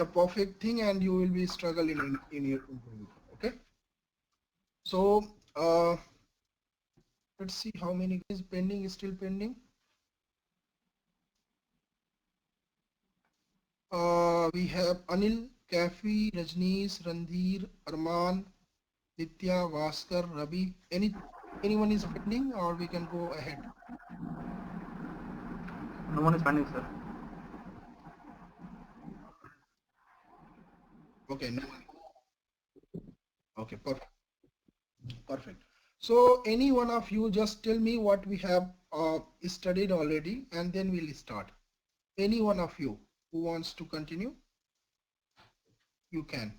the perfect thing, and you will be struggling in your improving. Okay. So let's see how many is pending, is still pending. We have Anil, Kafi, Rajneesh, Randhir, Arman, Nitya, Vaskar, Ravi. Anyone is pending, or we can go ahead? No one is pending, sir. Okay, no. Okay, perfect. Perfect. So any one of you just tell me what we have studied already, and then we'll start. Any one of you who wants to continue, you can.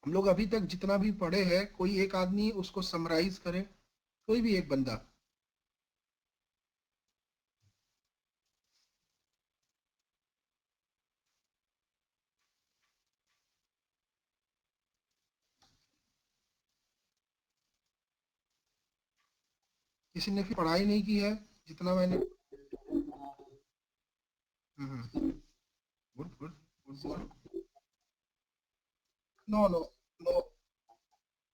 हम लोग अभी तक जितना भी पढ़े हैं, कोई एक आदमी उसको समराइज करे, कोई भी एक बंदा. किसी ने फिर पढ़ाई नहीं की है जितना मैंने. Good good good. No, no, no,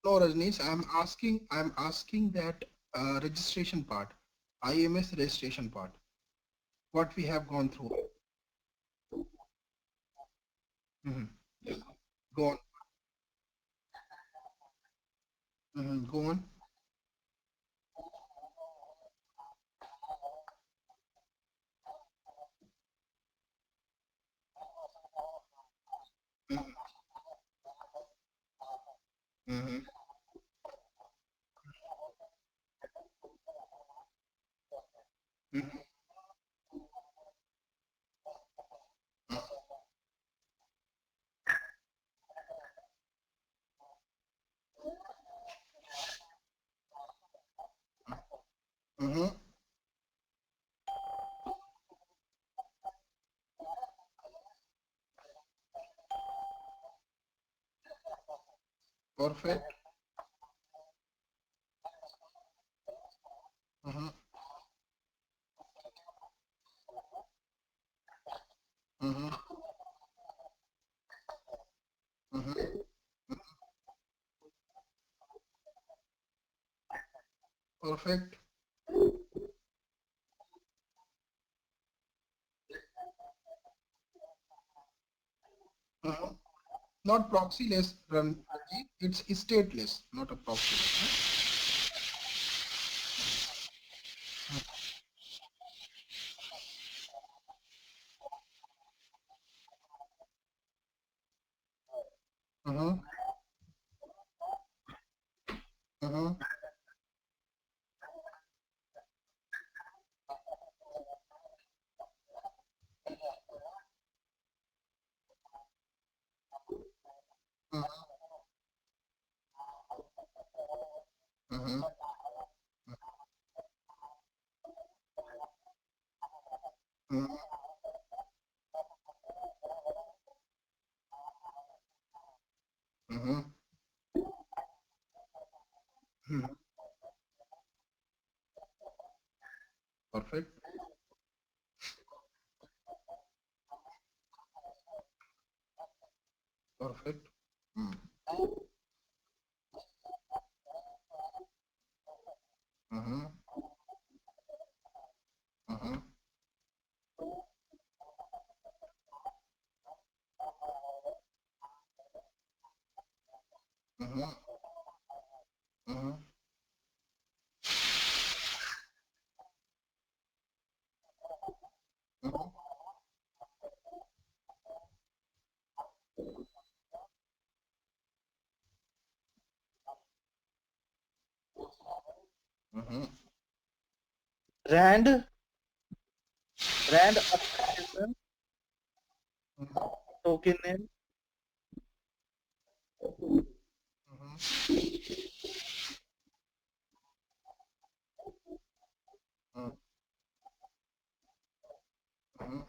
no, Rajneesh. I'm asking that registration part, IMS registration part. What we have gone through. Mhm. Go on. Go on. Mhm. Mhm. Mhm. Mhm. Perfect. Mhm. Mhm. Mhm. Perfect. Mhm. Not proxyless, Ranji. It's stateless, not a proxyless. Mhm. Mhm. Mhm. Mhm. Mhm. Mhm. Mhm. Perfect. Perfect. Mhm. Mhm. Mhm. Mhm. Mhm. Mhm. Mhm. Rand, Rand authentication, Mhm. token name. Mhm. Mhm. Mhm.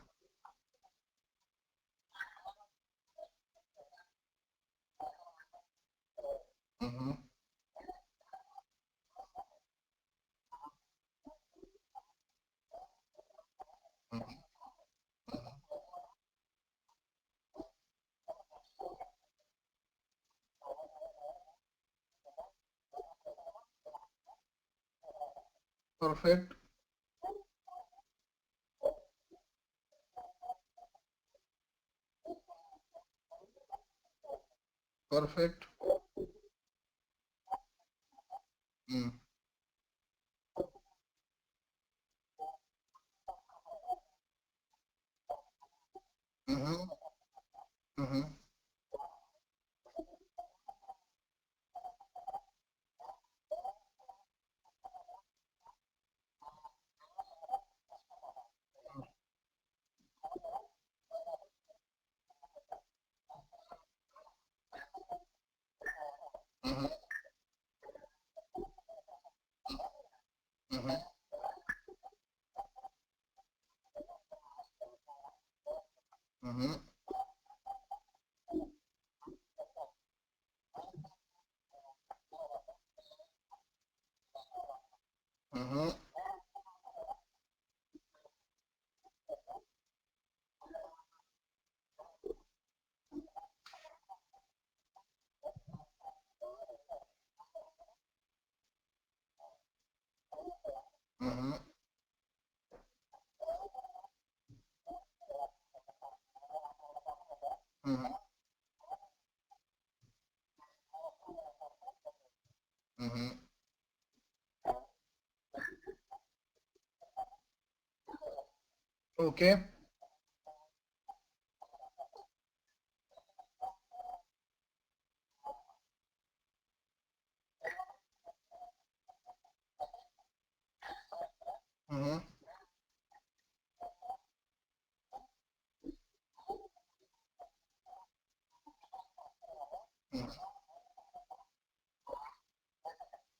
Perfect. Perfect. Hmm. Mm-hmm. Mm-hmm. Mm-hmm. Mm-hmm. Mm-hmm. Mm-hmm. Mm-hmm. Mm-hmm. Mm-hmm. Okay. Mm-hmm.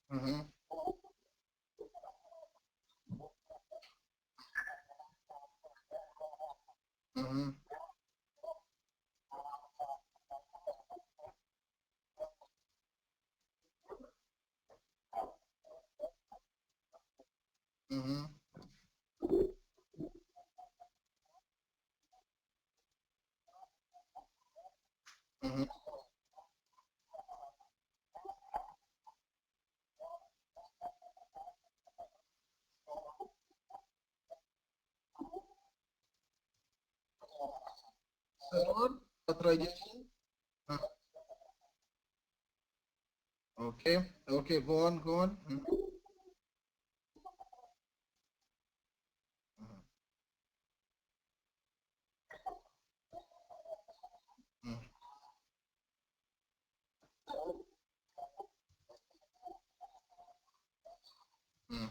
Mm-hmm. Mm-hmm. Mm-hmm. Mm-hmm. Server authorization. Okay. Okay. Go on. Go on. Mm-hmm. Mm-hmm.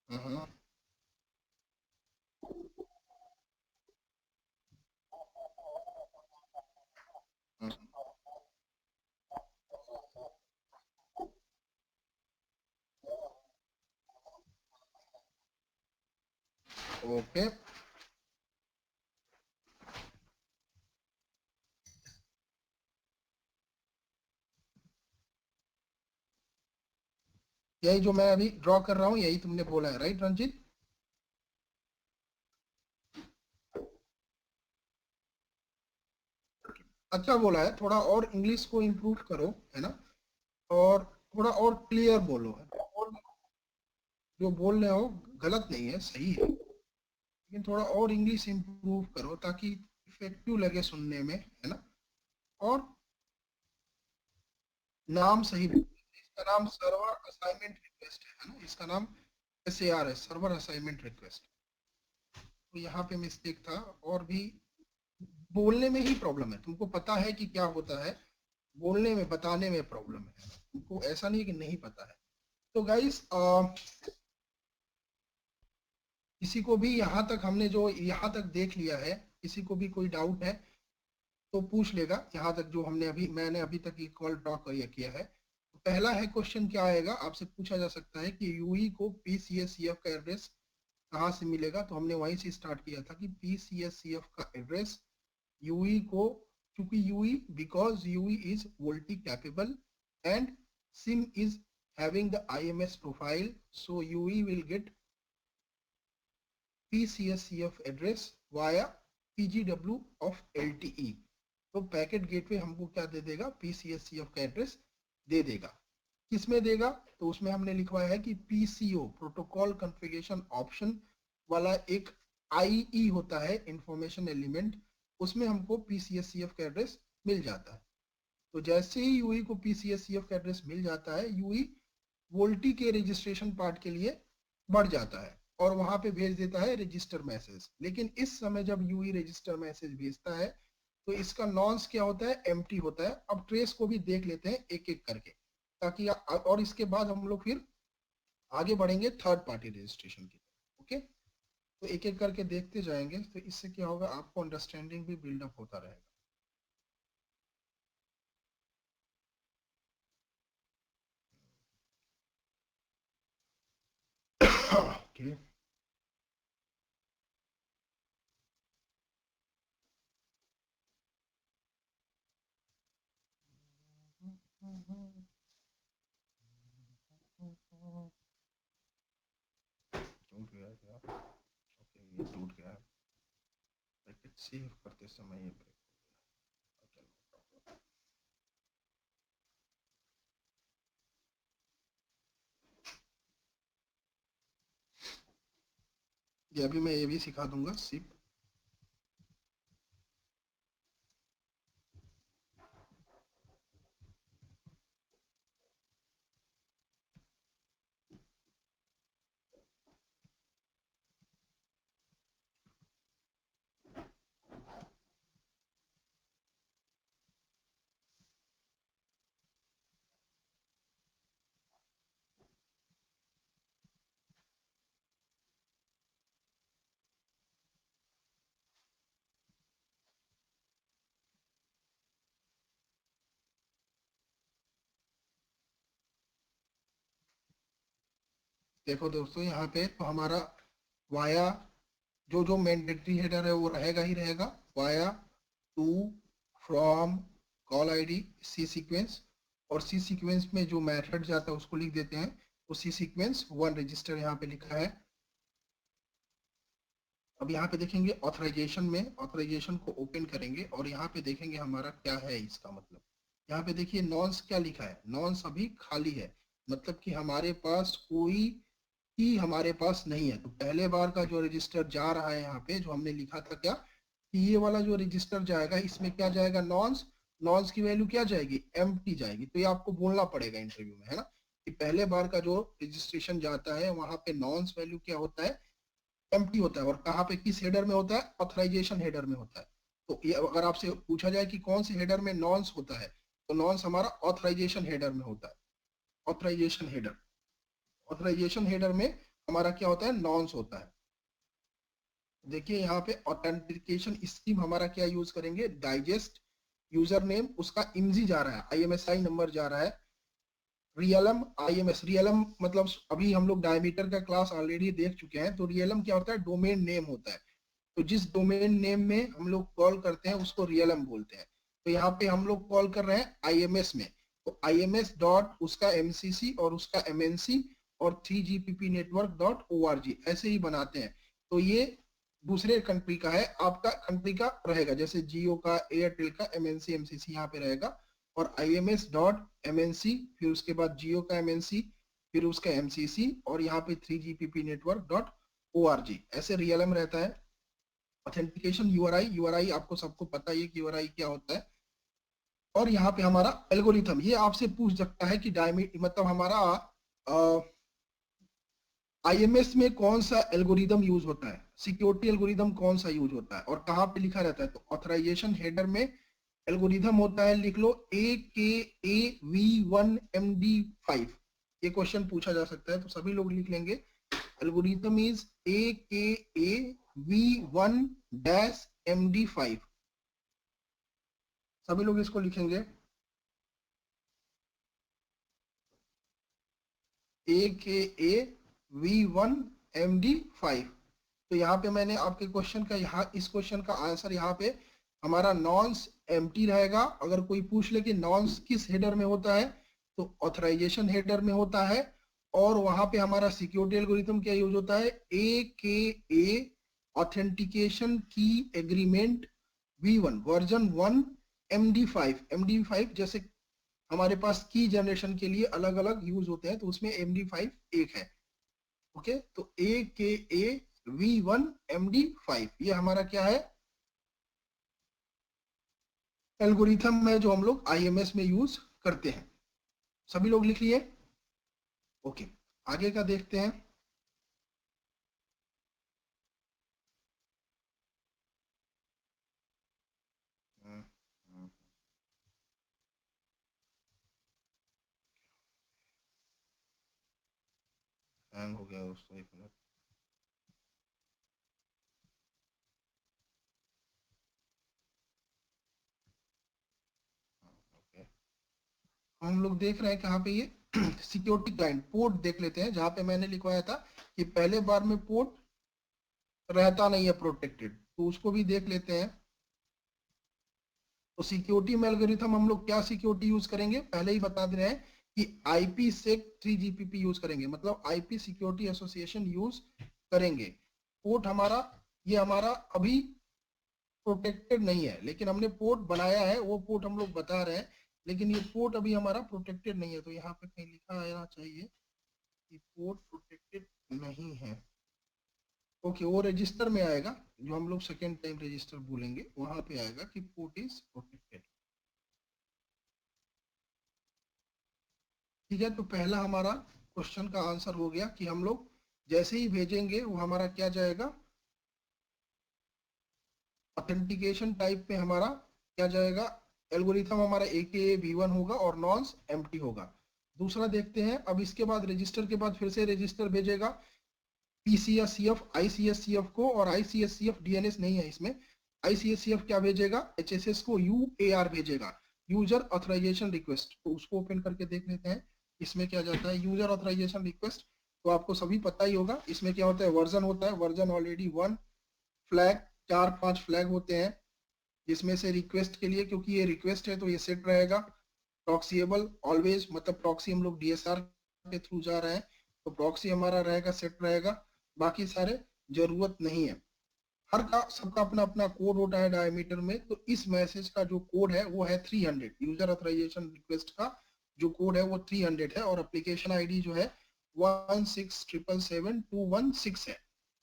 Mm-hmm. Mm-hmm. Okay. यही जो मैं अभी draw कर रहा हूँ यही तुमने बोला है, राइट रंजीत? अच्छा बोला है, थोड़ा और इंग्लिश को इम्प्रूव करो, है ना? और थोड़ा और क्लियर बोलो, और जो बोल रहे हो गलत नहीं है, सही है, लेकिन थोड़ा और इंग्लिश इम्प्रूव करो ताकि इफेक्टिव लगे सुनने में, है ना? और नाम सही बोलो। इसका नाम सर्वर असाइनमेंट रिक्वेस्ट है ना? इसका नाम SAR है, सर्वर असाइनमेंट रिक्वेस्ट। तो यहाँ पे मिस्टेक था, और भी बोलने में ही प्रॉब्लम है, तुमको पता है कि क्या होता है, बोलने में बताने में प्रॉब्लम है, तुमको ऐसा नहीं कि नहीं पता है। तो गाइस, किसी को भी यहाँ तक, हमने जो यहाँ तक देख लिया है, किसी को भी कोई डाउट है तो पूछ लेगा, यहाँ तक जो मैंने अभी तक ये कॉल ड्रॉ किया है। तो पहला है क्वेश्चन, क्या आएगा आपसे पूछा जा सकता है कि यूई को PCSCF का एड्रेस कहाँ से मिलेगा? तो हमने वहीं से स्टार्ट किया था कि PCSCF का एड्रेस यूई को, क्योंकि UE, because UE is VoLTE capable and SIM is having the IMS profile, so UE will get PCSCF address via PGW of LTE. तो पैकेट गेटवे हमको क्या दे देगा, पीसीएससीएफ का एड्रेस दे देगा। किसमें देगा, तो उसमें हमने लिखवाया है कि पीसीओ प्रोटोकॉल कॉन्फ़िगरेशन ऑप्शन वाला एक आईई होता है, इंफॉर्मेशन एलिमेंट, उसमें हमको पीसीएससीएफ का एड्रेस मिल जाता है। तो जैसे ही यूई को पीसीएससीएफ का एड्रेस मिल जाता है, यूई वोल्टी के रजिस्ट्रेशन पार्ट के लिए बढ़ जाता है और वहां पे भेज देता है रजिस्टर मैसेज। लेकिन इस समय जब यूई रजिस्टर मैसेज भेजता है तो इसका नॉन्स क्या होता है, एम्प्टी होता है। अब ट्रेस को भी देख लेते हैं एक एक करके, ताकि और इसके बाद हम लोग फिर आगे बढ़ेंगे थर्ड पार्टी रजिस्ट्रेशन की। ओके, तो एक एक करके देखते जाएंगे, तो इससे क्या होगा, आपको अंडरस्टैंडिंग भी बिल्डअप होता रहेगा। ओके, टूट गया क्या? ओके, ये टूट गया है। पैकेट सेव करते समय ये ब्रेक हो गया। ये अभी मैं ये भी सिखा दूंगा सिप। देखो दोस्तों, यहाँ पे तो हमारा वाया जो जो मैंडेटरी हेडर है वो रहेगा ही रहेगा, via, to, from, call ID, C sequence, और सी सीक्वेंस में जो मेथड जाता है उसको लिख देते हैं। तो सी सीक्वेंस वन रजिस्टर यहाँ पे लिखा है। अब यहाँ पे देखेंगे ऑथराइजेशन में, ऑथराइजेशन को ओपन करेंगे और यहाँ पे देखेंगे हमारा क्या है इसका मतलब। यहाँ पे देखिए नॉन्स क्या लिखा है, नॉन्स अभी खाली है, मतलब कि हमारे पास कोई की हमारे पास नहीं है। तो पहले बार का जो रजिस्टर जा रहा है यहाँ पे, जो हमने लिखा था क्या, कि ये वाला जो रजिस्टर जाएगा इसमें क्या जाएगा, नॉन्स, नॉन्स की वैल्यू क्या जाएगी, एम्प्टी जाएगी। तो ये आपको बोलना पड़ेगा इंटरव्यू में, है ना, कि पहले बार का जो रजिस्ट्रेशन जाता है वहां पे नॉन्स वैल्यू क्या होता है, एम्प्टी होता है। और कहाँ पे, किस हेडर में होता है, ऑथराइजेशन हेडर में होता है। तो ये अगर आपसे पूछा जाए कि कौन से हेडर में नॉन्स होता है, तो नॉन्स हमारा ऑथराइजेशन हेडर में होता है। ऑथराइजेशन हेडर, ऑथराइजेशन हेडर में हमारा क्या होता है, नॉन्स होता है। देखिए यहाँ पे ऑथेंटिकेशन स्कीम हमारा क्या यूज करेंगे, डाइजेस्ट, यूजर नेम उसका इमजी जा रहा है, आईएमएसआई नंबर जा रहा है, रियलम आईएमएस, रियलम मतलब अभी हम लोग डायमीटर का क्लास ऑलरेडी देख चुके हैं। तो रियलम क्या होता है, डोमेन नेम होता है। तो जिस डोमेन नेम में हम लोग कॉल करते हैं उसको रियलम बोलते हैं। तो यहाँ पे हम लोग कॉल कर रहे हैं आईएमएस में, तो आईएमएस डॉट उसका एमसीसी और उसका एमएनसी और 3GPP नेटवर्क डॉट ORG ऐसे ही बनाते हैं। तो ये दूसरे कंट्री का है, आपका कंट्री का रहेगा, जैसे जियो का, एयरटेल का एमएनसी एमसीसी यहाँ पे रहेगा, और IMS डॉट MNC, फिर उसके बाद जियो का MNC, फिर उसका MCC, और यहाँ पे 3GPP नेटवर्क डॉट ORG ऐसे रियलम रहता है। ऑथेंटिकेशन यूआरआई, यूआरआई आपको सबको पता है कि यूआरआई क्या होता है। और यहाँ पे हमारा एल्गोरिथम, ये आपसे पूछ सकता है कि मतलब हमारा आईएमएस में कौन सा एल्गोरिदम यूज होता है, सिक्योरिटी एल्गोरिदम कौन सा यूज होता है और कहाँ पे लिखा रहता है। तो ऑथराइजेशन हेडर में एल्गोरिदम होता है, लिख लो AKAV1MD5। ये क्वेश्चन पूछा जा सकता है तो सभी लोग लिख लेंगे, एल्गोरिदम इज AKAV1-MD5, सभी लोग इसको लिखेंगे AKAV1MD5। तो यहाँ पे मैंने आपके क्वेश्चन का, यहाँ इस क्वेश्चन का आंसर यहाँ पे हमारा नॉन्स एम्प्टी रहेगा। अगर कोई पूछ ले कि नॉन्स किस हेडर में होता है, तो ऑथराइजेशन हेडर में होता है। और वहां पे हमारा सिक्योरिटी एल्गोरिथम क्या यूज होता है, AKA ऑथेंटिकेशन की एग्रीमेंट V1 वर्जन 1 MD5 जैसे हमारे पास की जनरेशन के लिए अलग अलग यूज होते हैं, तो उसमें MD5 एक है। ओके, तो AKA-V1 MD5 ये हमारा क्या है, एल्गोरिथम है जो हम लोग IMS में यूज करते हैं। सभी लोग लिख लिए? ओके, आगे का देखते हैं। हैंग हो गया दोस्तों, एक मिनट। ओके, हम लोग देख रहे हैं कहाँ पे ये सिक्योरिटी क्लाइंट पोर्ट देख लेते हैं, जहां पे मैंने लिखवाया था कि पहले बार में पोर्ट रहता नहीं है प्रोटेक्टेड, तो उसको भी देख लेते हैं। तो सिक्योरिटी में एल्गोरिथम हम लोग क्या सिक्योरिटी यूज करेंगे, पहले ही बता दे रहे हैं कि IPsec3 GPP यूज करेंगे, मतलब IP सिक्योरिटी एसोसिएशन यूज करेंगे। पोर्ट हमारा, ये हमारा अभी प्रोटेक्टेड नहीं है, लेकिन हमने पोर्ट बनाया है, वो पोर्ट हम लोग बता रहे हैं, लेकिन ये पोर्ट अभी हमारा प्रोटेक्टेड नहीं है। तो यहाँ पे कहीं लिखा आना चाहिए कि पोर्ट प्रोटेक्टेड नहीं है। ओके, वो रजिस्टर में आएगा, जो हम लोग सेकेंड टाइम रजिस्टर बोलेंगे वहां पे आएगा कि पोर्ट इज प्रोटेक्टेड। ठीक है, तो पहला हमारा क्वेश्चन का आंसर हो गया कि हम लोग जैसे ही भेजेंगे वो हमारा क्या जाएगा, ऑथेंटिकेशन टाइप में हमारा क्या जाएगा, एल्गोरिथम हमारा AKA-V1 होगा और नॉन्स एम्प्टी होगा। दूसरा देखते हैं, अब इसके बाद रजिस्टर के बाद फिर से रजिस्टर भेजेगा PCSCF ICSCF को, और ICSCF DNS नहीं है इसमें। ICSCF क्या भेजेगा, HSS को UAR भेजेगा, यूजर ऑथराइजेशन रिक्वेस्ट। तो उसको ओपन करके देख लेते हैं इसमें क्या जाता है। यूजर ऑथराइजेशन रिक्वेस्ट तो आपको सभी पता ही होगा, इसमें क्या होता है, वर्जन होता है, वर्जन ऑलरेडी 1, फ्लैग 4-5 फ्लैग होते हैं, जिसमें से रिक्वेस्ट के लिए, क्योंकि ये रिक्वेस्ट है तो ये सेट रहेगा। प्रॉक्सीएबल ऑलवेज, मतलब प्रॉक्सी हम लोग DSR के थ्रू जा रहे हैं तो प्रॉक्सी हमारा रहेगा, सेट रहेगा। बाकी सारे जरूरत नहीं है। हर का सबका अपना अपना कोड होता है डायमीटर में, तो इस मैसेज का जो कोड है वो है 300। यूजर ऑथराइजेशन रिक्वेस्ट का जो कोड है वो 300 है, और एप्लीकेशन ID जो है 167777216 है।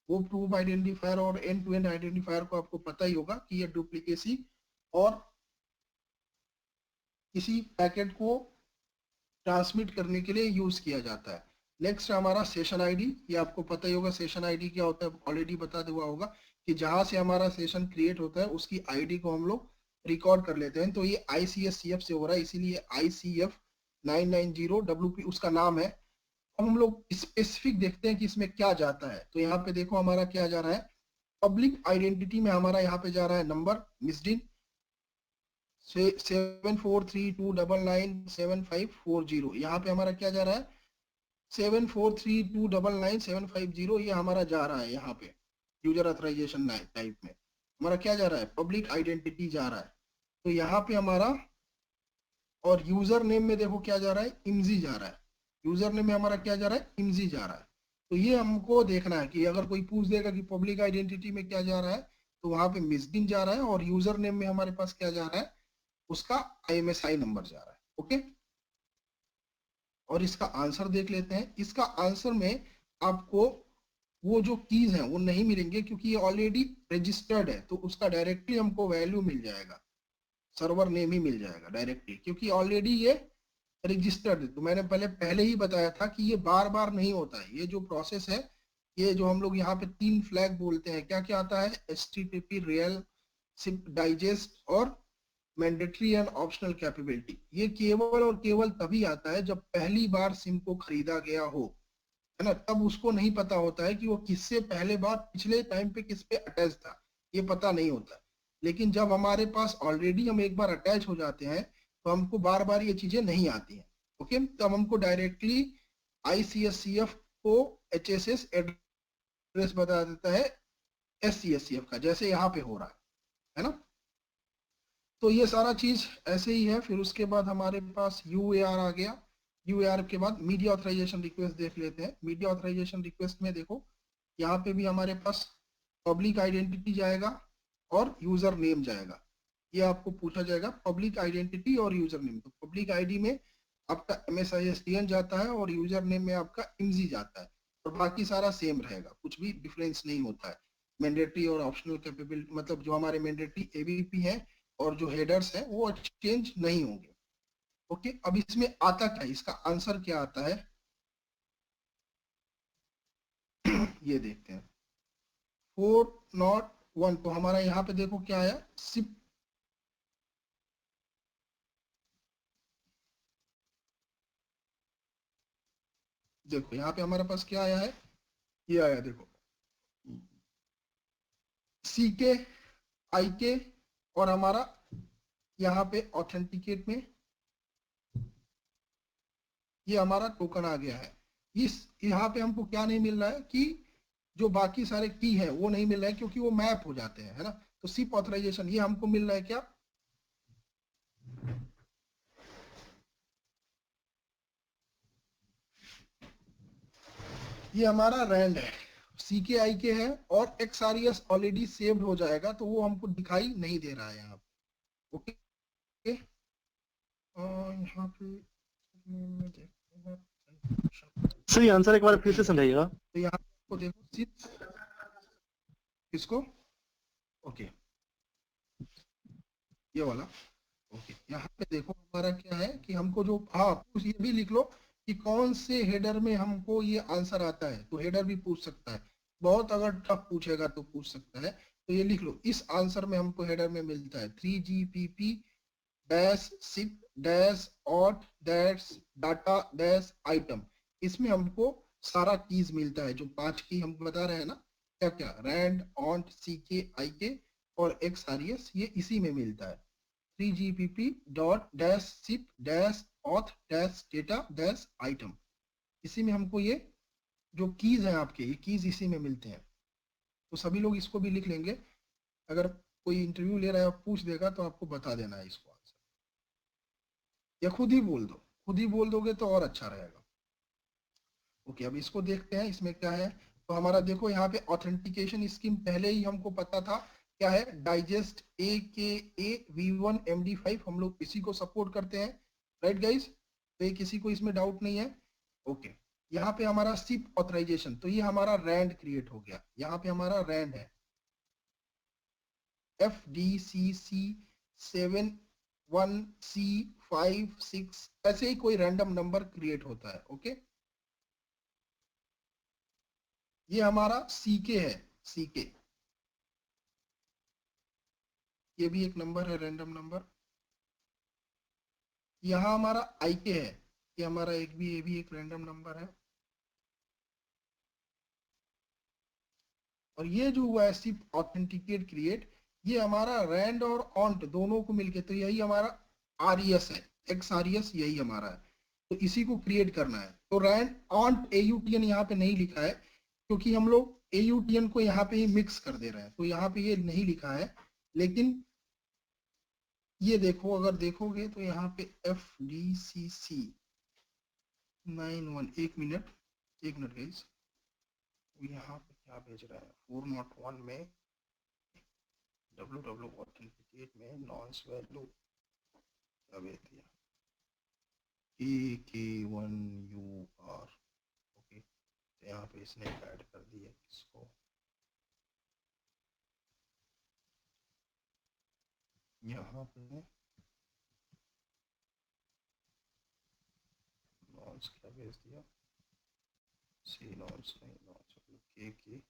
वो प्रूफ आइडेंटिफायर और एंड टू एंड आइडेंटिफायर को आपको पता ही होगा कि ये डुप्लीकेसी और किसी पैकेट को ट्रांसमिट करने के लिए यूज किया जाता है। नेक्स्ट हमारा सेशन ID, ये आपको पता ही होगा सेशन ID क्या होता है, ऑलरेडी बता हुआ होगा कि जहां से हमारा सेशन क्रिएट होता है उसकी ID को हम लोग रिकॉर्ड कर लेते हैं। तो ये ICSCF से हो रहा है, इसीलिए ICF990WP उसका नाम है। अब हम लोग स्पेसिफिक देखते हैं कि इसमें क्या जाता है। तो यहाँ पे देखो हमारा क्या जा रहा है, पब्लिक आइडेंटिटी में हमारा यहाँ पे जा रहा है नंबर मिस्ड 7432997540। यहाँ पे हमारा क्या जा रहा है, 7432997540, ये हमारा जा रहा है यहाँ पे यूजर ऑथराइजेशन टाइप में हमारा क्या जा रहा है, पब्लिक आइडेंटिटी जा रहा है। तो यहाँ पे हमारा, और यूजर नेम में देखो क्या जा रहा है, इमजी जा रहा है। यूजर नेम में हमारा क्या जा रहा है, इमजी जा रहा है। तो ये हमको देखना है कि अगर कोई पूछ देगा कि पब्लिक आइडेंटिटी में क्या जा रहा है, तो वहां पे मिस्डिन जा रहा है, और यूजर नेम में हमारे पास क्या जा रहा है, उसका IMSI नंबर जा रहा है। ओके, और इसका आंसर देख लेते हैं। इसका आंसर में आपको वो जो कीज हैं वो नहीं मिलेंगे, क्योंकि ये ऑलरेडी रजिस्टर्ड है, तो उसका डायरेक्टली हमको वैल्यू मिल जाएगा, सर्वर नेम ही मिल जाएगा डायरेक्टली, क्योंकि ऑलरेडी ये रजिस्टर्ड है। तो मैंने पहले ही बताया था कि ये बार बार नहीं होता है, ये जो प्रोसेस है, ये जो हम लोग यहाँ पे 3 फ्लैग बोलते हैं, क्या क्या आता है, HTTP रियल सिप डाइजेस्ट और मैंडेटरी एंड ऑप्शनल कैपेबिलिटी। ये केवल और केवल तभी आता है जब पहली बार सिम को खरीदा गया हो, है ना, तब उसको नहीं पता होता है कि वो किससे पहले बार पिछले टाइम पे किस पे अटैच था, ये पता नहीं होता। लेकिन जब हमारे पास ऑलरेडी हम एक बार अटैच हो जाते हैं तो हमको बार बार ये चीजें नहीं आती हैं। ओके, तब हमको डायरेक्टली ICSCF को HSS एड्रेस बता देता है SCSCF का, जैसे यहाँ पे हो रहा है ना। तो ये सारा चीज ऐसे ही है। फिर उसके बाद हमारे पास UAR आ गया। UAR के बाद मीडिया ऑथराइजेशन रिक्वेस्ट देख लेते हैं। मीडिया ऑथराइजेशन रिक्वेस्ट में देखो यहाँ पे भी हमारे पास पब्लिक आइडेंटिटी जाएगा और यूजर नेम जाएगा। ये आपको पूछा जाएगा पब्लिक आइडेंटिटी और यूजर नेम। तो पब्लिक आईडी में आपका MSISTN जाता है और यूजर नेम में आपका IMSI जाता है, और बाकी सारा सेम रहेगा, कुछ भी डिफरेंस नहीं होता है। मैंडेटरी और ऑप्शनल कैपेबिलिटी, मतलब जो हमारे मैंडेटरी ABP है और जो हेडर्स हैं वो चेंज नहीं होंगे। ओके, अब इसमें आता क्या है, इसका आंसर क्या आता है ये देखते हैं। 401, तो हमारा यहाँ पे देखो क्या आया, सिप। देखो यहाँ पे हमारे पास क्या आया है, ये आया देखो, CK IK, और हमारा यहाँ पे ऑथेंटिकेट में ये हमारा टोकन आ गया है। इस यहाँ पे हमको क्या नहीं मिल रहा है कि जो बाकी सारे की है वो नहीं मिल रहा है, क्योंकि वो मैप हो जाते हैं, है ना। तो सिप ऑथराइजेशन ये हमको मिल रहा है क्या, ये हमारा रैंड है, CKIK है, और XRES ऑलरेडी सेव्ड हो जाएगा, तो वो हमको दिखाई नहीं दे रहा है यहाँ पे। ओके, और यहाँ पे मैं देखते हैं, सर ये आंसर एक बार फिर से समझाइएगा। तो यहाँ पे देखो सिप किसको, ओके ये वाला। ओके, यहाँ पे देखो हमारा क्या है कि हमको जो, हाँ ये भी लिख लो कि कौन से हेडर में हमको ये आंसर आता है, तो हेडर भी पूछ सकता है, बहुत अगर टफ पूछेगा तो पूछ सकता है। तो ये लिख लो, इस आंसर में हमको हेडर में मिलता है 3GPP dash SIP dash auth dash data dash item. इसमें हमको सारा कीज मिलता है, जो 5 की हम बता रहे हैं ना, क्या क्या, रैंड ऑन्ट CK IK और XRES, ये इसी में मिलता है। 3GPP dot dash SIP dash auth dash data dash item, इसी में हमको ये जो कीज हैं आपके, ये कीज इसी में मिलते हैं। तो सभी लोग इसको भी लिख लेंगे, अगर कोई इंटरव्यू ले रहा है और पूछ देगा तो आपको बता देना है इसको आंसर, या खुद ही बोल दो, खुद ही बोल दोगे तो और अच्छा रहेगा। ओके, अब इसको देखते हैं इसमें क्या है। तो हमारा देखो यहाँ पे ऑथेंटिकेशन स्कीम पहले ही हमको पता था क्या है, डाइजेस्ट AKA V1 MD5, हम लोग इसी को सपोर्ट करते हैं, राइट गाइस। तो ये किसी को इसमें डाउट नहीं है। ओके, यहाँ पे हमारा सिप ऑथराइजेशन, तो ये हमारा रैंड क्रिएट हो गया, यहाँ पे हमारा रैंड है FDCC7 1C5 6, ऐसे ही कोई रैंडम नंबर क्रिएट होता है। ओके, ये हमारा CK है, CK ये भी एक नंबर है, रैंडम नंबर। यहाँ हमारा IK है, ये हमारा ये भी एक रैंडम नंबर है। और ये जो हुआ है सिर्फ ऑथेंटिकेट क्रिएट, ये हमारा रैंड और ऑन्ट दोनों को मिलके, तो यही हमारा RES है, XRES यही हमारा है। तो इसी को क्रिएट करना है। तो रैंड ऑन्ट AUTN यहाँ पे नहीं लिखा है, क्योंकि हम लोग AUTN को यहाँ पे ही मिक्स कर दे रहे हैं, तो यहाँ पे ये नहीं लिखा है। लेकिन ये देखो, अगर देखोगे तो यहाँ पे FDCC91, एक मिनट गाइस, यहाँ पे क्या भेज रहा है 401 में www ऑथेंटिकेट में नॉइस वैल्यू क्या भेज दिया, AK1UR। ओके, तो यहाँ पे इसने ऐड कर दिया इसको, यहाँ पे नॉइस क्या भेज दिया, सी नॉइस नहीं, नॉइस KK1URV।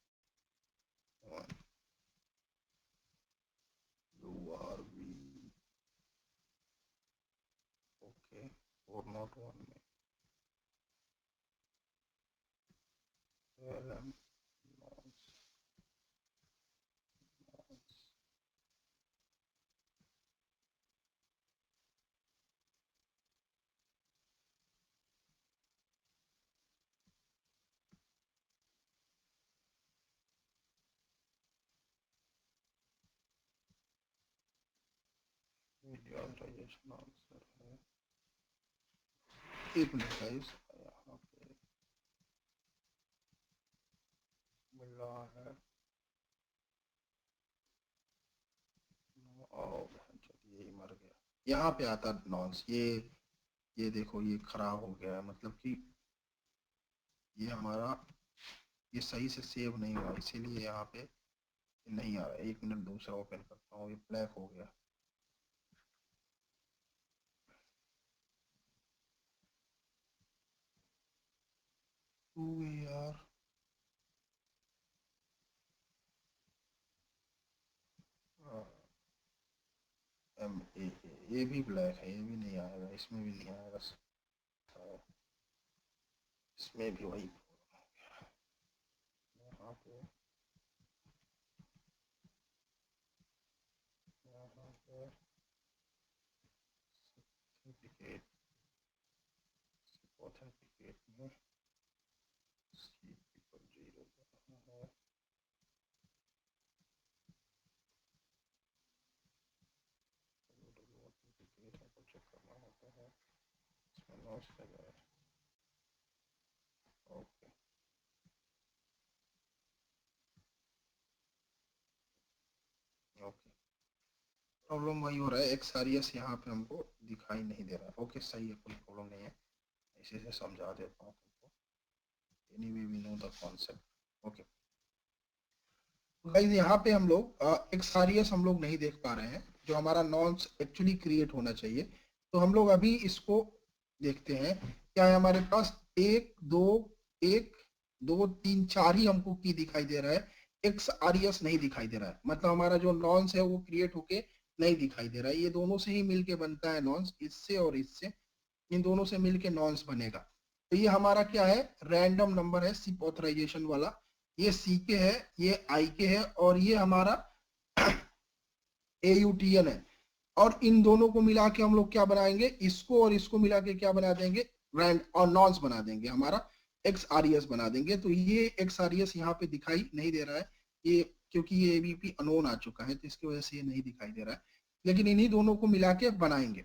ओके, 401 में LM nonce video authorization answer है, एक मिनट गाइस, यहाँ पे मिल रहा है। और यहाँ पे आता नॉन्स। ये देखो ये खराब हो गया है, मतलब कि ये हमारा ये सही से सेव नहीं हुआ, इसीलिए यहाँ पे नहीं आ रहा है। 1 मिनट दूसरा ओपन करता हूँ, ये ब्लैक हो गया। यार ये भी ब्लैक है, ये भी नहीं आएगा, इसमें भी नहीं आएगा, इसमें भी वही यहाँ पे यहाँ पे ऑथेंटिकेट ऑथेंटिकेट में जीरो है। ऑथेंटिकेट को चेक करना होता है, इसमें लॉस लगा है। ओके ओके, प्रॉब्लम वही हो रहा है, एक्सारियस यहाँ पे हमको दिखाई नहीं दे रहा है। ओके सही है, कोई प्रॉब्लम नहीं है, इसी से समझा देता हूँ तुमको। Anyway we know the concept. Okay guys, यहाँ पे हम लोग एक्सारियस हम लोग नहीं देख पा रहे हैं, जो हमारा नॉन्स एक्चुअली क्रिएट होना चाहिए। तो हम लोग अभी इसको देखते हैं। क्या है हमारे पास? 1 2 3 4 ही हमको की दिखाई दे रहा है, एक्सारियस नहीं दिखाई दे रहा है। मतलब हमारा जो नॉन्स है वो क्रिएट होके नहीं दिखाई दे रहा है। ये दोनों से ही मिलके बनता है नॉन्स, इससे और इससे, इन दोनों से मिलके नॉन्स बनेगा। तो ये हमारा क्या है? रैंडम नंबर है, सिप ऑथराइजेशन वाला। ये सी के है, ये आई के है, और ये हमारा AUTN है। और इन दोनों को मिला के हम लोग क्या बनाएंगे? इसको और इसको मिला के क्या बना देंगे? रैंड और नॉन्स बना देंगे, हमारा XRES बना देंगे। तो ये XRES यहाँ पे दिखाई नहीं दे रहा है, ये क्योंकि ये ABP अनोन आ चुका है, तो इसकी वजह से ये नहीं दिखाई दे रहा है। लेकिन इन्हीं दोनों को मिला के बनाएंगे।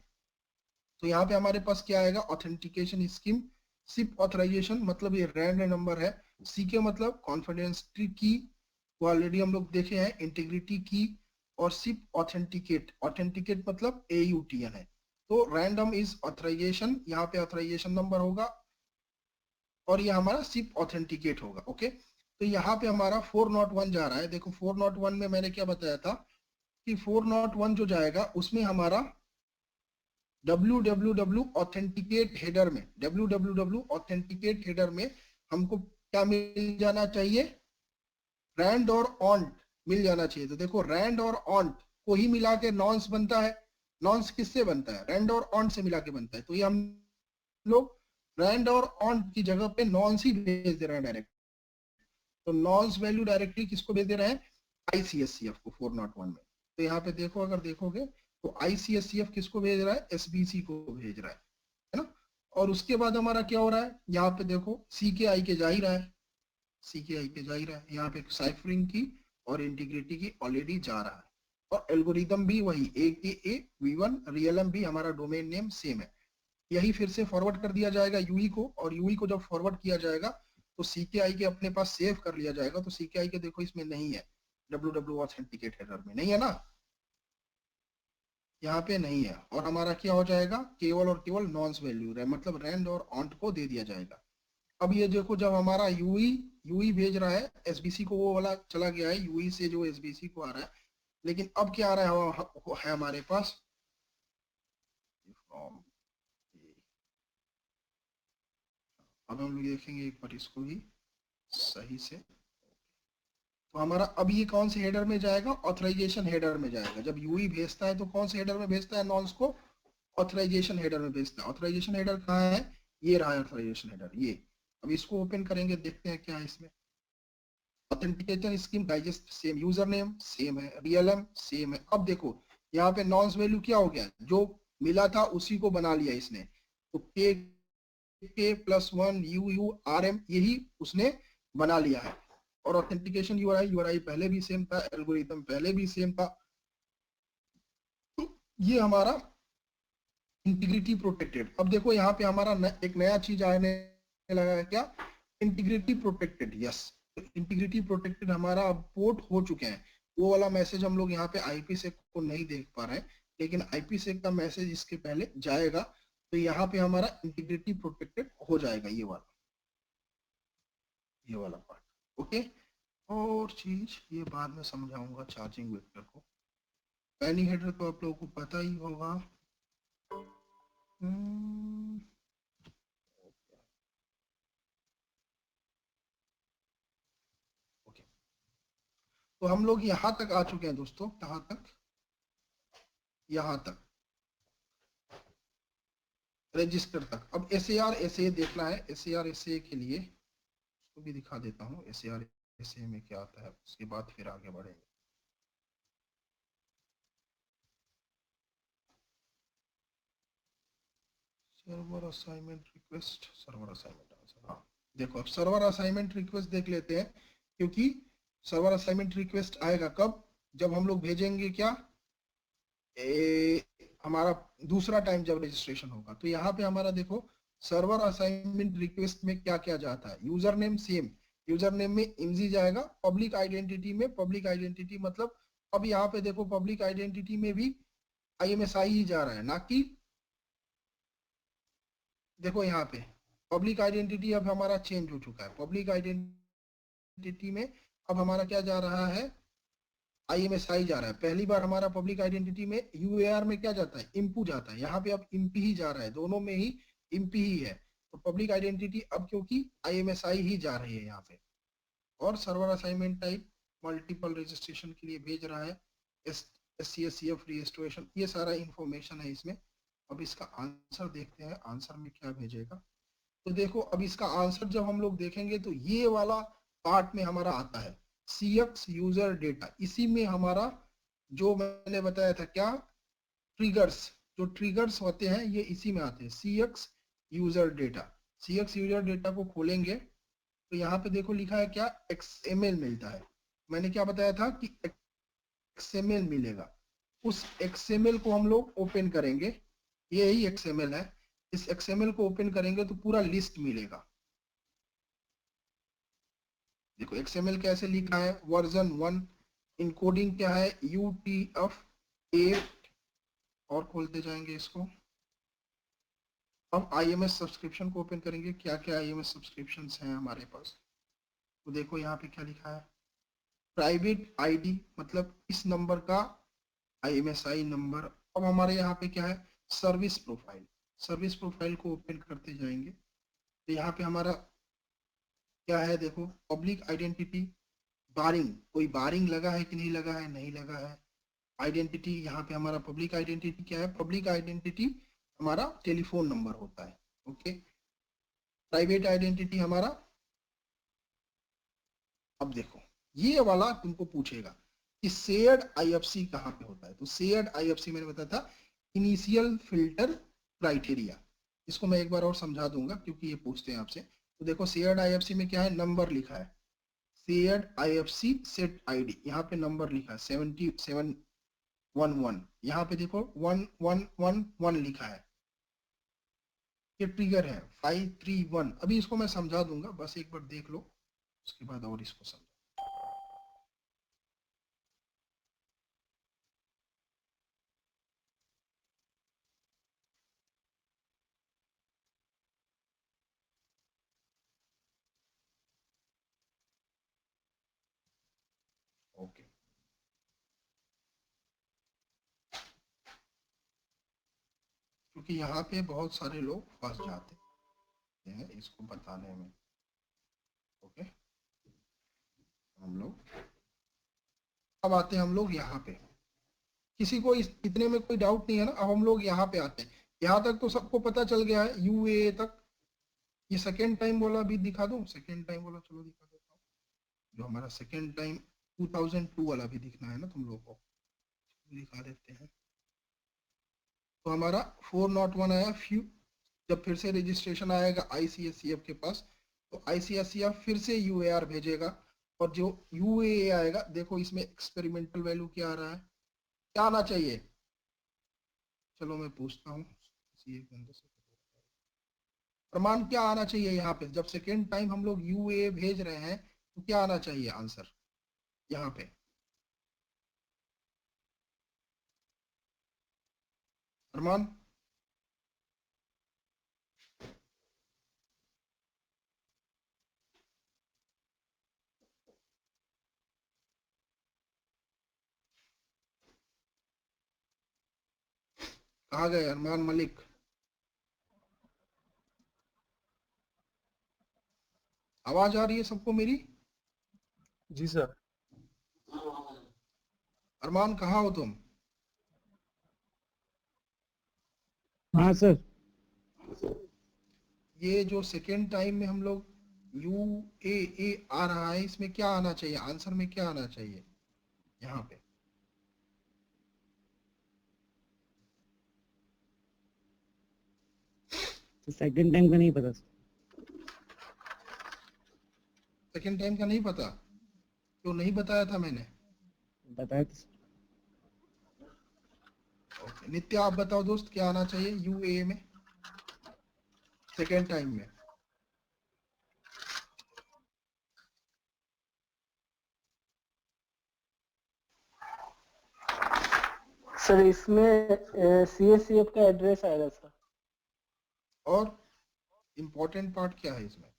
तो यहाँ पे हमारे पास क्या आएगा? ऑथेंटिकेशन स्कीम, सिप ऑथराइजेशन, मतलब ये रैंड नंबर है। सी के मतलब कॉन्फिडेंशियलिटी की, वो ऑलरेडी हम लोग देखे हैं, इंटीग्रिटी की। और सिप ऑथेंटिकेट, ऑथेंटिकेट मतलब AUTN है। तो रैंडम इज ऑथराइजेशन, यहाँ पे ऑथराइजेशन नंबर होगा, और ये हमारा सिप ऑथेंटिकेट होगा। ओके, तो यहाँ पे हमारा 401 जा रहा है। देखो 401 में मैंने क्या बताया था कि 401 जो जाएगा उसमें हमारा www ऑथेंटिकेट हेडर में, www ऑथेंटिकेट हेडर में हमको क्या मिल जाना चाहिए? रैंड और ऑन्ट मिल जाना चाहिए। तो देखो रैंड और ऑन्ट को ही मिला के नॉन्स बनता है। नॉन्स किससे बनता है? रैंड और ऑन्ट से मिला के बनता है। तो ये हम लोग रैंड और ऑन्ट की जगह पे नॉन्स ही भेज दे रहे हैं डायरेक्ट। तो नॉन्स वैल्यू डायरेक्टली किसको भेज दे रहे हैं? ICSCF को 401 में। तो यहाँ पे देखो, अगर देखोगे तो ICSCF किसको भेज रहा है? SBC को भेज रहा है ना। और उसके बाद हमारा क्या हो रहा है? यहाँ पे देखो CKI के जा ही रहा है, CKI के जा ही रहा है। यहाँ पे साइफरिंग की और इंटीग्रिटी की ऑलरेडी जा रहा है। और एल्गोरिदम भी वही AKA V1, रियलम भी हमारा डोमेन नेम सेम है। यही फिर से फॉरवर्ड कर दिया जाएगा UI को, और UI को जब फॉरवर्ड किया जाएगा तो CKI के अपने पास सेव कर लिया जाएगा। तो CKI के देखो इसमें नहीं है, www ऑथेंटिकेट हेडर में नहीं है ना, यहाँ पे नहीं है। और हमारा क्या हो जाएगा? केवल और केवल नॉन्स वैल्यू है, मतलब रैंड और ऑन्ट को दे दिया जाएगा। अब ये देखो, जब हमारा UI भेज रहा है SBC को, वो वाला चला गया है UI से जो SBC को आ रहा है। लेकिन अब क्या आ रहा है हमारे पास? अब हम लोग देखेंगे एक बार इसको भी सही से। तो हमारा अब ये कौन से हेडर में जाएगा? ऑथराइजेशन हेडर में जाएगा। जब UI भेजता है तो कौन से हेडर में भेजता है? नॉन्स को ऑथराइजेशन हेडर में भेजता है। ऑथराइजेशन हेडर कहाँ है? ये रहा ऑथराइजेशन हेडर, ये। अब इसको ओपन करेंगे, देखते हैं क्या है इसमें। Authentication scheme digest same, user name same है, रियलम सेम है। अब देखो यहाँ पे नॉन्स वैल्यू क्या हो गया? जो मिला था उसी को बना लिया इसने। तो K+1 UURM यही उसने बना लिया है। और ऑथेंटिकेशन URI पहले भी सेम था, एल्गोरिथम पहले भी सेम था। तो ये हमारा इंटीग्रिटी प्रोटेक्टेड। अब देखो यहाँ पे हमारा एक नया चीज आने लगा है, क्या? Integrity protected. Yes, integrity protected हमारा अब पोर्ट हो चुके हैं। वो वाला मैसेज हम लोग यहाँ पे IP से को नहीं देख पा रहे हैं, लेकिन IPsec का मैसेज इसके पहले जाएगा, तो यहाँ पे हमारा इंटीग्रिटी प्रोटेक्टेड हो जाएगा, ये वाला पार्ट। ओके, और चीज ये बाद में समझाऊंगा चार्जिंग वेक्टर को। पैनिंग हेडर तो आप लोगों को पता ही होगा। ओके, तो हम लोग यहाँ तक आ चुके हैं दोस्तों, कहाँ तक, यहाँ तक रजिस्टर तक। अब SAR देखना है। SAR के लिए उसको भी दिखा देता हूँ, SAR में क्या आता है, उसके बाद फिर आगे बढ़ेंगे। Server assignment request, server assignment answer, हाँ देखो, अब सर्वर असाइनमेंट रिक्वेस्ट देख लेते हैं, क्योंकि सर्वर असाइनमेंट रिक्वेस्ट आएगा कब, जब हम लोग भेजेंगे क्या, हमारा दूसरा टाइम जब रजिस्ट्रेशन होगा। तो यहाँ पे हमारा देखो, सर्वर असाइनमेंट रिक्वेस्ट में क्या क्या जाता है, user name same, user name में इमजी जाएगा, पब्लिक आइडेंटिटी में, पब्लिक आइडेंटिटी मतलब, अब यहाँ पे देखो पब्लिक आइडेंटिटी में भी IMSI ही जा रहा है, ना कि, देखो यहाँ पे पब्लिक आइडेंटिटी अब हमारा चेंज हो चुका है। पब्लिक आइडेंटिटी में अब हमारा क्या जा रहा है, IMSI जा रहा है। पहली बार हमारा पब्लिक आइडेंटिटी में UAR में क्या जाता है, इम्पू जाता है, यहाँ पे अब इम्पी ही जा रहा है, दोनों में ही इम्पी ही है। तो पब्लिक आइडेंटिटी अब क्योंकि IMSI ही जा रही है यहाँ पे। और server assignment type multiple registration के लिए भेज रहा है, SCSCF रजिस्ट्रेशन, ये सारा इंफॉर्मेशन है इसमें। अब इसका आंसर देखते हैं, आंसर में क्या भेजेगा। तो देखो, अब इसका आंसर जब हम लोग देखेंगे तो ये वाला पार्ट में हमारा आता है CX यूजर डेटा। इसी में हमारा जो मैंने बताया था क्या, ट्रिगर्स, जो ट्रिगर्स होते हैं ये इसी में आते हैं, CX user data. CX user data को खोलेंगे तो यहाँ पे देखो लिखा है क्या, XML मिलता है। मैंने क्या बताया था कि XML मिलेगा, उस XML को हम लोग ओपन करेंगे, यही XML है। इस XML को ओपन करेंगे तो पूरा लिस्ट मिलेगा। देखो XML कैसे लिखा है, वर्जन 1, इनकोडिंग क्या है, UTF-8, और खोलते जाएंगे इसको। अब IMS सब्सक्रिप्शन को ओपन करेंगे, क्या क्या IMS सब्सक्रिप्शन हैं हमारे पास। तो देखो यहाँ पे क्या लिखा है, प्राइवेट ID, मतलब इस नंबर का IMSI नंबर। अब हमारे यहाँ पे क्या है, सर्विस प्रोफाइल, सर्विस प्रोफाइल को ओपन करते जाएंगे तो यहाँ पे हमारा क्या है, देखो पब्लिक आइडेंटिटी, बारिंग, कोई बारिंग लगा है कि नहीं लगा है, नहीं लगा है। आइडेंटिटी, यहाँ पे हमारा पब्लिक आइडेंटिटी क्या है, पब्लिक आइडेंटिटी हमारा टेलीफोन नंबर होता है। ओके, प्राइवेट आइडेंटिटी हमारा, अब देखो ये वाला तुमको पूछेगा कि शेयर्ड IFC कहाँ पे होता है। तो शेयर्ड IFC मैंने बताया था, इनिशियल फिल्टर क्राइटेरिया। इसको मैं एक बार और समझा दूंगा क्योंकि ये पूछते हैं आपसे। तो देखो शेयर्ड IFC में क्या है, नंबर लिखा है, शेयर्ड IFC सेट ID, यहाँ पे नंबर लिखा है 7711, यहाँ पे देखो 1111 लिखा है, ये ट्रिगर है 531। अभी इसको मैं समझा दूंगा, बस एक बार देख लो, उसके बाद और इसको समझा। ओके, क्योंकि यहाँ पे बहुत सारे लोग फंस जाते हैं इसको बताने में। ओके, हम लोग अब आते हैं हम लोग यहाँ पे, किसी को इतने में कोई डाउट नहीं है ना। अब हम लोग यहाँ पे आते हैं, यहाँ तक तो सबको पता चल गया है, UAA तक। ये सेकेंड टाइम वाला भी दिखा दूं, सेकेंड टाइम वाला चलो दिखा देता हूँ, जो हमारा सेकेंड टाइम 2002 वाला भी दिखना है ना तुम लोग को, दिखा देते हैं। तो हमारा 401 आया, फ्यू जब फिर से रजिस्ट्रेशन आएगा ICSCF के पास, तो ICSCF फिर से UAR भेजेगा, और जो UAA आएगा, देखो इसमें एक्सपेरिमेंटल वैल्यू क्या आ रहा है, क्या आना चाहिए, चलो मैं पूछता हूँ किसी एक बंदे से, प्रमाण क्या आना चाहिए यहाँ पे, जब सेकेंड टाइम हम लोग UAA भेज रहे हैं तो क्या आना चाहिए आंसर यहाँ पे। अरमान, कहाँ गए अरमान मलिक? आवाज आ रही है सबको मेरी? जी सर। अरमान कहाँ हो तुम? हाँ सर। ये जो सेकेंड टाइम में हम लोग यू ए आ रहा है, इसमें क्या आना चाहिए? आंसर में क्या आना चाहिए यहाँ पे? सेकंड टाइम का नहीं पता सर। सेकेंड टाइम का नहीं पता? क्यों नहीं बताया था मैंने? बताया तो सर। ओके, नित्य आप बताओ दोस्त, क्या आना चाहिए यूए में सेकेंड टाइम में? सर इसमें CSCF का एड्रेस आएगा सर। और इम्पोर्टेंट पार्ट क्या है इसमें?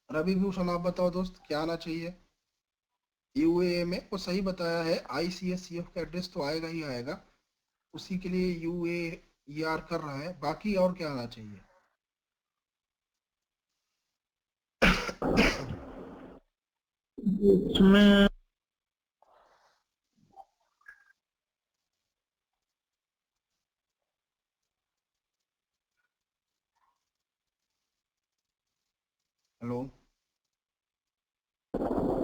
रवि भूषण आप बताओ दोस्त, क्या आना चाहिए यूए में? वो सही बताया है, ICSCF का एड्रेस तो आएगा ही आएगा, उसी के लिए UAER कर रहा है। बाकी और क्या आना चाहिए? इसमें हेलो,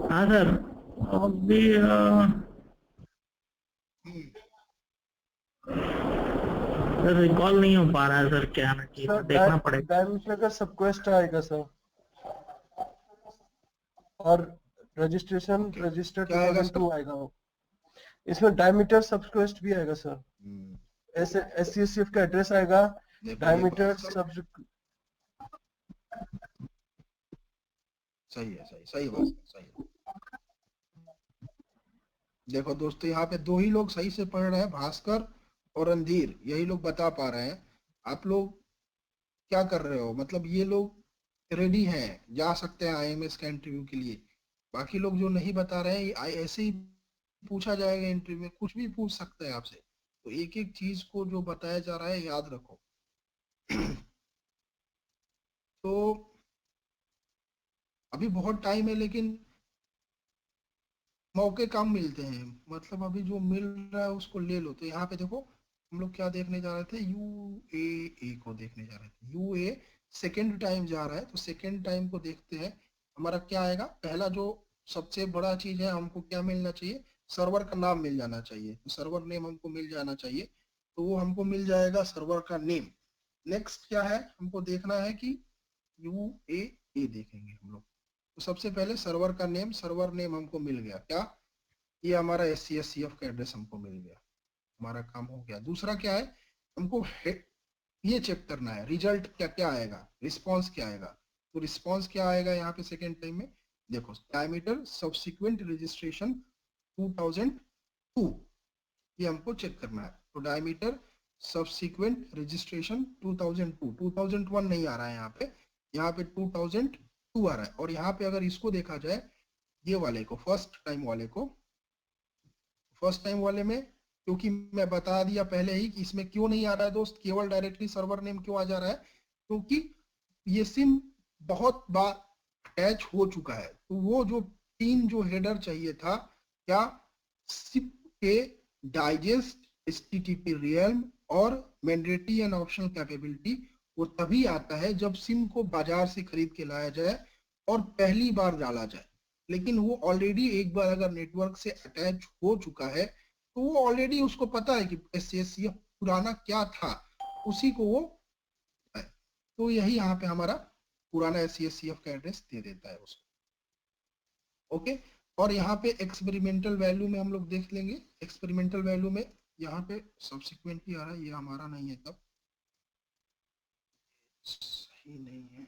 हाँ सर। अभी सर रिकॉल नहीं हो पा रहा है सर, क्या आना चाहिए सर देखना पड़ेगा। डायमीटर का सब क्वेस्ट आएगा सर, और रजिस्ट्रेशन ओके, रजिस्टर क्या आएगा सर? 2002 आएगा। इसमें डायमीटर सब क्वेस्ट भी आएगा सर। हम्म, ऐसे SCSCF का एड्रेस आएगा, देखो ये डायमीटर सब सब। सही है, सही बात है, सही है। देखो दोस्तों, यहाँ पे दो ही लोग सही से पढ़ रहे हैं, भास्कर और रणधीर, यही लोग बता पा रहे हैं। आप लोग क्या कर रहे हो? मतलब ये लोग रेडी हैं, जा सकते हैं IMS का इंटरव्यू के लिए। बाकी लोग जो नहीं बता रहे हैं, ऐसे ही पूछा जाएगा इंटरव्यू में, कुछ भी पूछ सकते हैं आपसे। तो एक एक चीज को जो बताया जा रहा है याद रखो। तो अभी बहुत टाइम है, लेकिन मौके कम मिलते हैं। मतलब अभी जो मिल रहा है उसको ले लो। तो यहाँ पे देखो, हम लोग क्या देखने जा रहे थे, UAE को देखने जा रहे थे। UA सेकेंड टाइम जा रहा है, तो सेकेंड टाइम को देखते हैं। हमारा क्या आएगा? पहला जो सबसे बड़ा चीज है, हमको क्या मिलना चाहिए? सर्वर का नाम मिल जाना चाहिए। तो सर्वर नेम हमको मिल जाना चाहिए, तो वो हमको मिल जाएगा सर्वर का नेम। नेक्स्ट क्या है हमको देखना है कि UAE देखेंगे हम लोग। तो सबसे पहले सर्वर का नेम, सर्वर नेम हमको मिल गया। क्या? ये हमारा SCSCF का एड्रेस हमको मिल गया, हमारा काम हो गया। दूसरा क्या है, हमको ये चेक करना है रिजल्ट क्या क्या आएगा, रिस्पॉन्स क्या आएगा। तो रिस्पॉन्स क्या आएगा यहाँ पे सेकेंड टाइम में? देखो, डायमीटर सब्सिक्वेंट रजिस्ट्रेशन 2002, ये हमको चेक करना है। तो डायमीटर सब्सिक्वेंट रजिस्ट्रेशन 2002, 2001 नहीं आ रहा है यहाँ पे 2002 आ रहा है। और यहाँ पे अगर इसको देखा जाए, ये वाले को, फर्स्ट टाइम वाले को, फर्स्ट टाइम वाले में, क्योंकि मैं बता दिया पहले ही कि इसमें क्यों नहीं आ रहा है दोस्त, केवल डायरेक्टली सर्वर नेम क्यों आ जा रहा है, क्योंकि ये सिम बहुत बार अटैच हो चुका है। तो वो जो तीन जो हेडर चाहिए था, क्या? सिप के डाइजेस्ट, HTTP रियल्म और मैंडेटरी एंड ऑप्शनल कैपेबिलिटी, वो तभी आता है जब सिम को बाजार से खरीद के लाया जाए और पहली बार डाला जाए। लेकिन वो ऑलरेडी एक बार अगर नेटवर्क से अटैच हो चुका है, तो वो ऑलरेडी उसको पता है कि SCSCF पुराना क्या था, उसी को वो है। तो यही यहाँ पे हमारा पुराना SCSCF का एड्रेस दे देता है उसको। ओके, और यहाँ पे एक्सपेरिमेंटल वैल्यू में हम लोग देख लेंगे। एक्सपेरिमेंटल वैल्यू में यहाँ पे सब्सिक्वेंटली आ रहा है, ये हमारा नहीं है, तब सही नहीं है।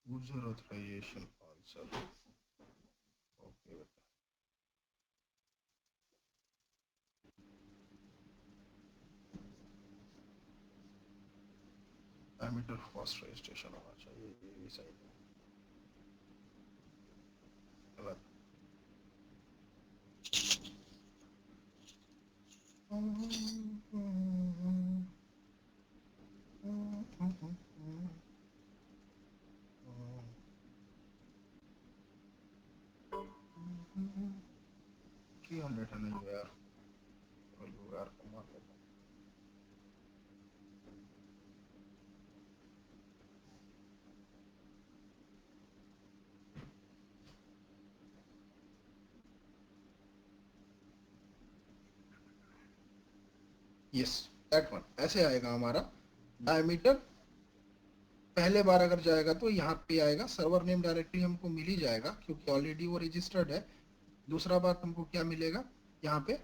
User authorization answer, okay. Parameter first registration होना चाहिए, ये भी सही है, गलत। क्यों हंड्रेड नहीं हुआ यार, यार कमाल है। यस दैट वन ऐसे आएगा हमारा डायमीटर। पहले बार अगर जाएगा तो यहाँ पे आएगा, सर्वर नेम डायरेक्टली हमको मिल ही जाएगा क्योंकि ऑलरेडी वो रजिस्टर्ड है। दूसरा बात हमको क्या मिलेगा यहाँ पे,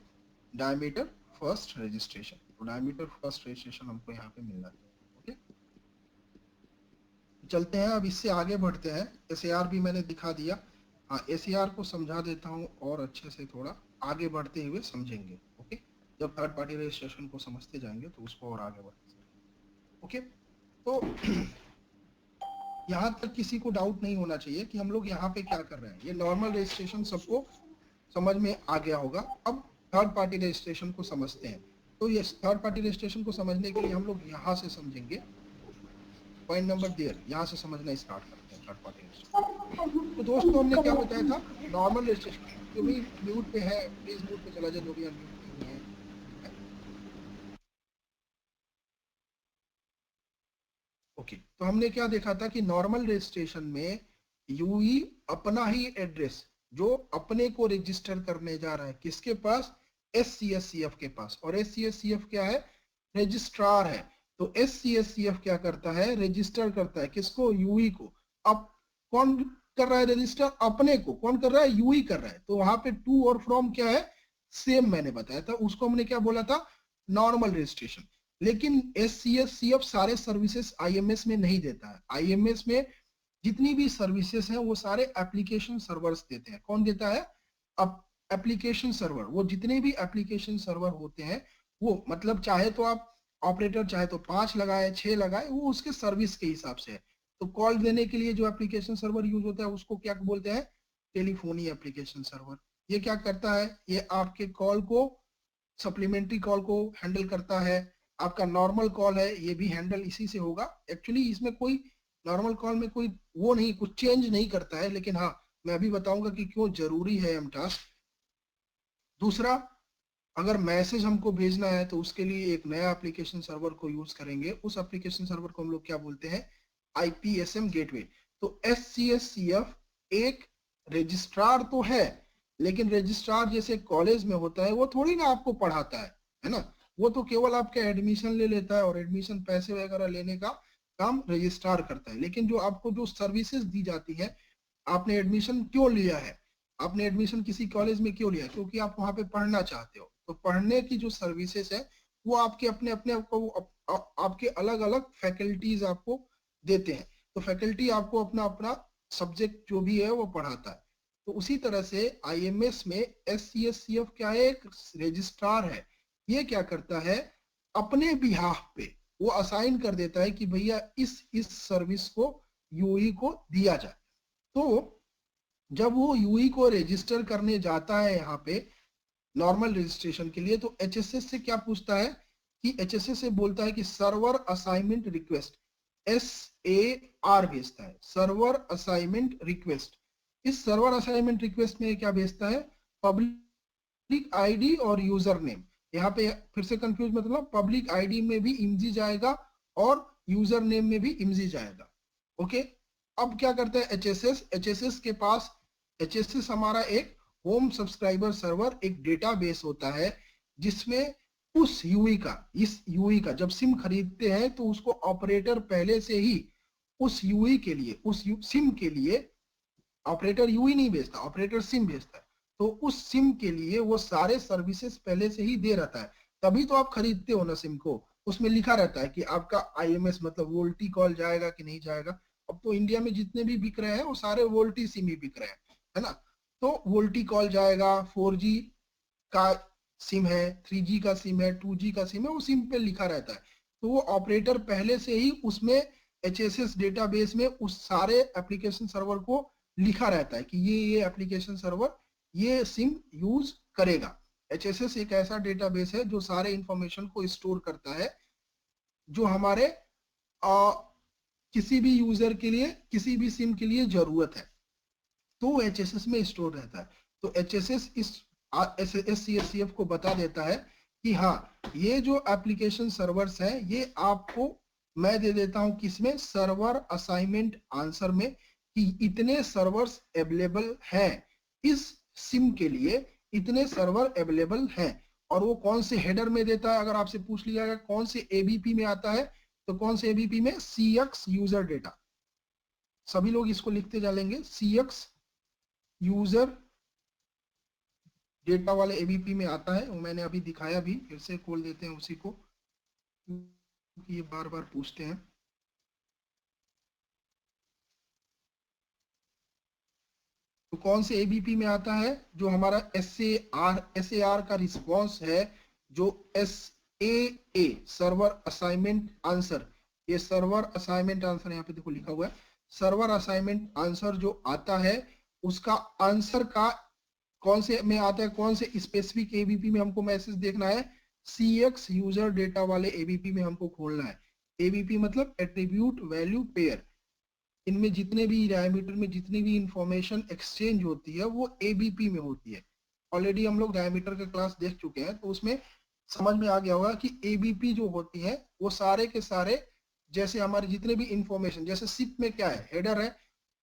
डायमीटर फर्स्ट रजिस्ट्रेशन। तो डायमीटर फर्स्ट रजिस्ट्रेशन हमको यहाँ पे मिलना चाहिए। ओके, चलते हैं अब इससे आगे बढ़ते हैं। एसएआर भी मैंने दिखा दिया। हाँ, एसएआर को समझा देता हूँ और अच्छे से थोड़ा आगे बढ़ते हुए समझेंगे। ओके, जब थर्ड पार्टी रजिस्ट्रेशन को समझते जाएंगे तो उसको और आगे बढ़ते। ओके, तो यहाँ तक किसी को डाउट नहीं होना चाहिए कि हम लोग यहाँ पे क्या कर रहे हैं। ये नॉर्मल रजिस्ट्रेशन सबको समझ में आ गया होगा। अब थर्ड पार्टी रजिस्ट्रेशन को समझते हैं। तो ये थर्ड पार्टी रजिस्ट्रेशन को समझने के लिए हम लोग यहाँ से समझेंगे। पॉइंट नंबर देयर, यहाँ से समझना स्टार्ट करते हैं थर्ड पार्टी रजिस्ट्रेशन। तो दोस्तों हमने क्या बताया था, नॉर्मल रजिस्ट्रेशन। जो भी म्यूट पे है प्लीज म्यूट पे चला जाए, जो भी अनम्यूट नहीं है। ओके, तो हमने क्या देखा था कि नॉर्मल रजिस्ट्रेशन में यूई अपना ही एड्रेस जो अपने को रजिस्टर करने जा रहा है, किसके पास, SCSCF के पास। और SCSCF क्या है, रजिस्ट्रार है। तो SCSCF क्या करता है, रजिस्टर करता है किसको, यूई को। अब कौन कर रहा है रजिस्टर, अपने को। कौन कर रहा है, यूई कर रहा है। तो वहां पे टू और फ्रॉम क्या है, सेम मैंने बताया था, उसको हमने क्या बोला था, नॉर्मल रजिस्ट्रेशन। लेकिन SCSCF सारे सर्विसेज IMS में नहीं देता है। IMS में जितनी भी सर्विसेज हैं वो सारे एप्लीकेशन सर्वर्स देते हैं। कौन देता है, अब एप्लीकेशन सर्वर। वो जितने भी एप्लीकेशन सर्वर होते हैं वो, मतलब चाहे तो आप ऑपरेटर चाहे तो 5 लगाए 6 लगाए, वो उसके सर्विस के हिसाब से है। तो कॉल देने के लिए जो एप्लीकेशन सर्वर यूज होता है उसको क्या बोलते हैं, टेलीफोनी एप्लीकेशन सर्वर। ये क्या करता है, ये आपके कॉल को, सप्लीमेंट्री कॉल को हैंडल करता है। आपका नॉर्मल कॉल है ये भी हैंडल इसी से होगा। एक्चुअली इसमें कोई नॉर्मल कॉल में कोई वो नहीं, कुछ चेंज नहीं करता है, लेकिन हाँ मैं अभी बताऊंगा कि क्यों जरूरी है एमटास्क। दूसरा, अगर मैसेज हमको भेजना है तो उसके लिए एक नया एप्लीकेशन सर्वर को यूज करेंगे। उस एप्लीकेशन सर्वर को हम लोग क्या बोलते हैं, IPSM गेटवे। तो SCSCF एक रजिस्ट्रार तो है, लेकिन रजिस्ट्रार जैसे कॉलेज में होता है वो थोड़ी ना आपको पढ़ाता है ना। वो तो केवल आपका एडमिशन ले लेता है और एडमिशन पैसे वगैरह लेने का काम रजिस्ट्रार करता है। लेकिन जो आपको जो सर्विसेज दी जाती है, आपने एडमिशन क्यों लिया है, आपने एडमिशन किसी कॉलेज में क्यों लिया, क्योंकि आप वहां पे पढ़ना चाहते हो। तो पढ़ने की जो सर्विसेज है वो आपके अपने अपने आपके अलग अलग फैकल्टीज आपको देते हैं। तो फैकल्टी आपको अपना अपना सब्जेक्ट जो भी है वो पढ़ाता है। तो उसी तरह से IMS में SCSCF क्या है, एक रजिस्ट्रार है। ये क्या करता है, अपने बिहाफ पे वो असाइन कर देता है कि भैया इस सर्विस को यूई को दिया जाए। तो जब वो यूई को रजिस्टर करने जाता है यहाँ पे नॉर्मल रजिस्ट्रेशन के लिए, तो HSS से क्या पूछता है कि HSS से बोलता है कि सर्वर असाइनमेंट रिक्वेस्ट, SAR भेजता है, सर्वर असाइनमेंट रिक्वेस्ट। इस सर्वर असाइनमेंट रिक्वेस्ट में क्या भेजता है, पब्लिक आईडी और यूजर नेम। यहाँ पे फिर से कंफ्यूज मतलब, पब्लिक आईडी में भी इमजी जाएगा और यूजर नेम में भी इमजी जाएगा। ओके, अब क्या करता है HSS के पास, HSS हमारा एक होम सब्सक्राइबर सर्वर, एक डेटाबेस होता है जिसमें उस यूई का, इस यूई का जब सिम खरीदते हैं तो उसको ऑपरेटर पहले से ही उस यूई के लिए, उस सिम के लिए, ऑपरेटर यूई नहीं भेजता, ऑपरेटर सिम भेजता है, तो उस सिम के लिए वो सारे सर्विसेज पहले से ही दे रहता है, तभी तो आप खरीदते हो ना सिम को। उसमें लिखा रहता है कि आपका आईएमएस मतलब वोल्टी कॉल जाएगा कि नहीं जाएगा। अब तो इंडिया में जितने भी बिक रहे हैं वो सारे वोल्टी सिम ही बिक रहे हैं, है ना। तो वोल्टी कॉल जाएगा, 4G का सिम है, 3G का सिम है, 2G का सिम है, वो सिम पे लिखा रहता है। तो वो ऑपरेटर पहले से ही उसमें HSS डेटाबेस में उस सारे एप्लीकेशन सर्वर को लिखा रहता है कि ये एप्लीकेशन सर्वर ये सिम यूज करेगा। HSS एक ऐसा डेटाबेस है जो सारे इंफॉर्मेशन को स्टोर करता है जो हमारे किसी भी यूजर के लिए, किसी भी सिम के लिए जरूरत है, तो HSS में स्टोर रहता है। तो HSS इस SCSCF को बता देता है कि हाँ ये जो एप्लीकेशन सर्वर्स है ये आपको मैं दे देता हूं किसमें, सर्वर असाइनमेंट आंसर में, कि इतने सर्वर्स अवेलेबल हैं इस सिम के लिए, इतने सर्वर अवेलेबल हैं। और वो कौन से हेडर में देता है, अगर आपसे पूछ लिया गया कौन से एबीपी में आता है, तो कौन से एबीपी में, CX यूजर डेटा। सभी लोग इसको लिखते चलेंगे, CX यूजर डेटा वाले एबीपी में आता है। वो मैंने अभी दिखाया भी, फिर से खोल देते हैं उसी को, क्योंकि ये बार बार पूछते हैं। तो कौन से एबीपी में आता है, जो हमारा SAR का रिस्पॉन्स है, जो SAA सर्वर असाइनमेंट आंसर, ये सर्वर असाइनमेंट आंसर यहाँ पे देखो लिखा हुआ है, सर्वर असाइनमेंट आंसर जो आता है उसका आंसर का कौन से में आता है, कौन से स्पेसिफिक एबीपी में हमको मैसेज देखना है, CX यूजर डेटा वाले एबीपी में हमको खोलना है। एबीपी मतलब एट्रीब्यूट वैल्यू पेयर, इनमें जितने भी डायमीटर में जितनी भी इंफॉर्मेशन एक्सचेंज होती है वो एबीपी में होती है। ऑलरेडी हम लोग डायमीटर का क्लास देख चुके हैं, तो उसमें समझ में आ गया होगा कि एबीपी जो होती है वो सारे के सारे, जैसे हमारे जितने भी इंफॉर्मेशन, जैसे सिप में क्या है, हेडर है,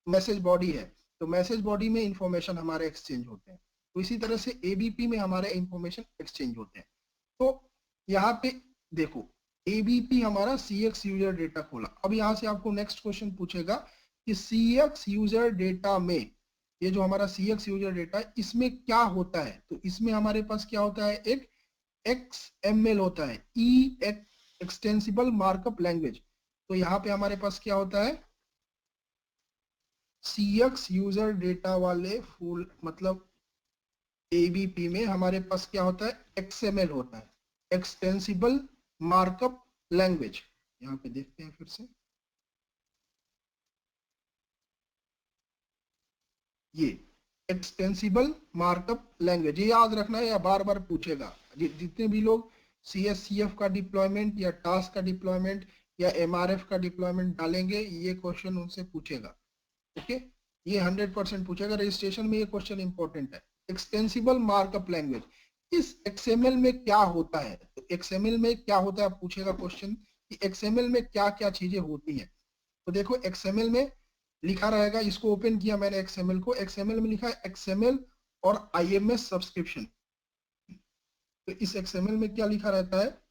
मैसेज बॉडी है, तो मैसेज बॉडी में इंफॉर्मेशन हमारे एक्सचेंज होते हैं, तो इसी तरह से एबीपी में हमारे इंफॉर्मेशन एक्सचेंज होते हैं। तो यहाँ पे देखो एबीपी हमारा CX यूजर डेटा खोला। अब यहाँ से आपको नेक्स्ट क्वेश्चन पूछेगा कि CX यूजर डेटा में, ये जो हमारा CX यूजर डेटा है इसमें क्या होता है, तो इसमें हमारे पास क्या होता है, एक XML होता है, एक्सटेंसिबल मार्कअप लैंग्वेज। तो यहाँ पे हमारे पास क्या होता है, CX यूजर डेटा वाले फुल मतलब एबीपी में हमारे पास क्या होता है, XML होता है, एक्सटेंसिबल मार्कअप लैंग्वेज। यहाँ पे देखते हैं फिर से, ये एक्सटेंसिबल मार्कअप लैंग्वेज, ये याद रखना है या बार बार पूछेगा। जितने भी लोग CSCF का डिप्लॉयमेंट या टास्क का डिप्लॉयमेंट या MRF का डिप्लॉयमेंट डालेंगे, ये क्वेश्चन उनसे पूछेगा। ओके, ये 100% पूछेगा, रजिस्ट्रेशन में ये क्वेश्चन इंपॉर्टेंट है। एक्सटेंसिबल मार्कअप लैंग्वेज, इस XML में क्या होता है, तो XML में क्या होता है पूछेगा क्वेश्चन कि XML में क्या क्या चीजें होती हैं। तो देखो XML में लिखा रहेगा, इसको ओपन किया मैंने XML को, XML में लिखा है XML और IMS सब्सक्रिप्शन। तो इस XML में क्या लिखा रहता है,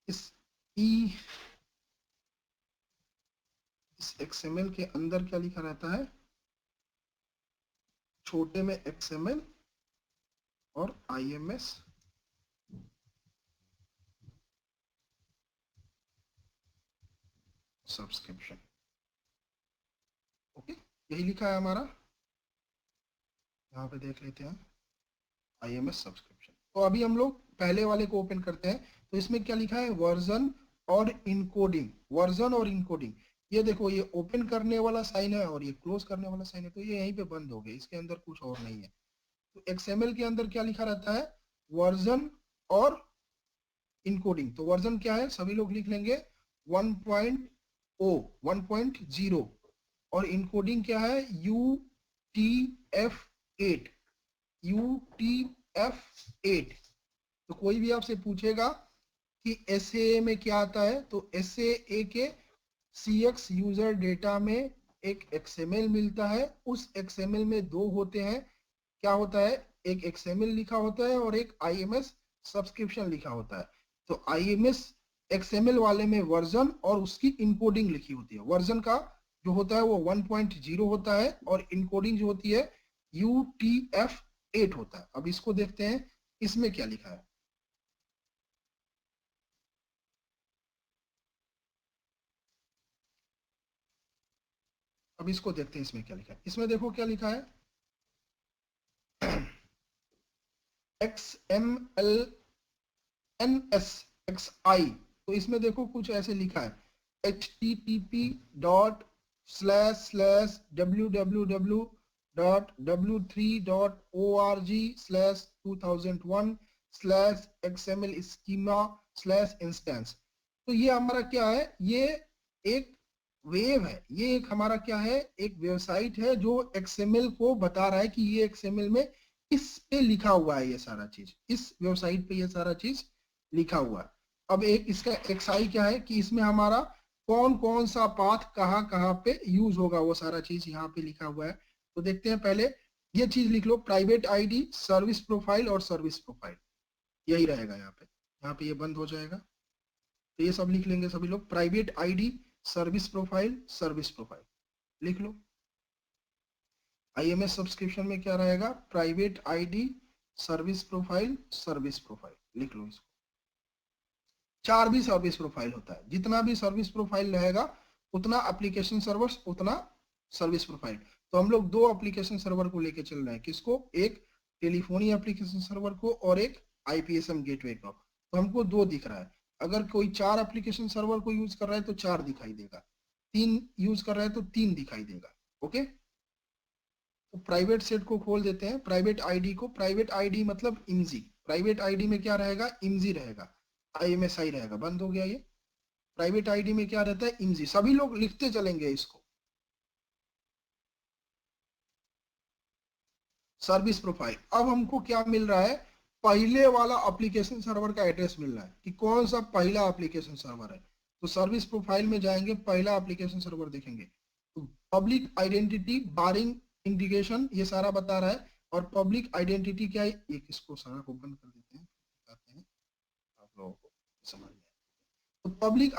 इस XML के अंदर क्या लिखा रहता है, छोटे में XML और IMS सब्सक्रिप्शन। ओके, यही लिखा है हमारा, यहाँ पे देख लेते हैं IMS सब्सक्रिप्शन। तो अभी हम लोग पहले वाले को ओपन करते हैं, तो इसमें क्या लिखा है, वर्जन और इनकोडिंग, वर्जन और इनकोडिंग। ये देखो ये ओपन करने वाला साइन है और ये क्लोज करने वाला साइन है, तो ये यहीं पे बंद हो गया, इसके अंदर कुछ और नहीं है। तो XML के अंदर क्या लिखा रहता है, वर्जन और इनकोडिंग। तो वर्जन क्या है, सभी लोग लिख लेंगे 1.0, और इनकोडिंग क्या है, UTF-8, UTF-8। तो कोई भी आपसे पूछेगा कि SAA में क्या आता है, तो SAA के CX यूजर डेटा में एक XML मिलता है, उस XML में दो होते हैं, क्या होता है, एक XML लिखा होता है और एक IMS सब्सक्रिप्शन लिखा होता है। तो IMS XML वाले में वर्जन और उसकी इनकोडिंग लिखी होती है। वर्जन का जो होता है वो 1.0 होता है और इनकोडिंग जो होती है UTF-8 होता है। अब इसको देखते हैं इसमें क्या लिखा है। अब इसको देखते हैं इसमें क्या लिखा है। इसमें देखो क्या लिखा है, XMLNSXI। तो इसमें देखो कुछ ऐसे लिखा है, http://www.w3.org/2001/XML schema/instance। तो ये हमारा क्या है, ये एक वेब है, ये एक हमारा क्या है, एक वेबसाइट है जो XML को बता रहा है कि ये XML में इस पे लिखा हुआ है, ये सारा चीज इस वेबसाइट पे ये सारा चीज लिखा हुआ है। अब एक इसका XI क्या है कि इसमें हमारा कौन कौन सा पाथ कहाँ कहाँ पे यूज होगा, वो सारा चीज यहाँ पे लिखा हुआ है। तो देखते हैं, पहले ये चीज लिख लो, प्राइवेट आईडी, सर्विस प्रोफाइल और सर्विस प्रोफाइल, यही रहेगा यहाँ पे ये बंद हो जाएगा। तो ये सब लिख लेंगे सभी लोग, private ID, service profile, service profile लिख लो। IMS सब्सक्रिप्शन में क्या रहेगा, private ID, service profile, service profile लिख लो इसको। 4 भी सर्विस प्रोफाइल होता है, जितना भी सर्विस प्रोफाइल रहेगा उतना एप्लीकेशन सर्वर्स, उतना सर्विस प्रोफाइल। तो हम लोग दो एप्लीकेशन सर्वर को लेके चल रहे हैं, किसको, एक टेलीफोनी एप्लीकेशन सर्वर को और एक IPSM गेटवे को। तो हमको दो दिख रहा है। अगर कोई 4 एप्लीकेशन सर्वर को यूज कर रहा है तो 4 दिखाई देगा, 3 यूज कर रहा है तो 3 दिखाई देगा। ओके, तो प्राइवेट सेट को खोल देते हैं, प्राइवेट आईडी को। प्राइवेट आईडी मतलब IMSI, प्राइवेट आईडी में क्या रहेगा, IMSI रहेगा, IMSI रहेगा। बंद हो गया ये। प्राइवेट आईडी में क्या रहता है, IMSI। सभी लोग लिखते चलेंगे इसको। सर्विस प्रोफाइल, अब हमको क्या मिल रहा है, पहले वाला एप्लीकेशन सर्वर का एड्रेस मिल रहा है कि कौन सा पहला एप्लीकेशन सर्वर है। तो सर्विस प्रोफाइल में जाएंगे, पहला एप्लीकेशन सर्वर देखेंगे तो पब्लिक आइडेंटिटी बारिंग इंडिकेशन ये सारा बता रहा है। और पब्लिक आइडेंटिटी क्या है, एक इसको सारा को बंद कर देते हैं, दिखाते हैं आप लोगों को समझ में। तो पब्लिक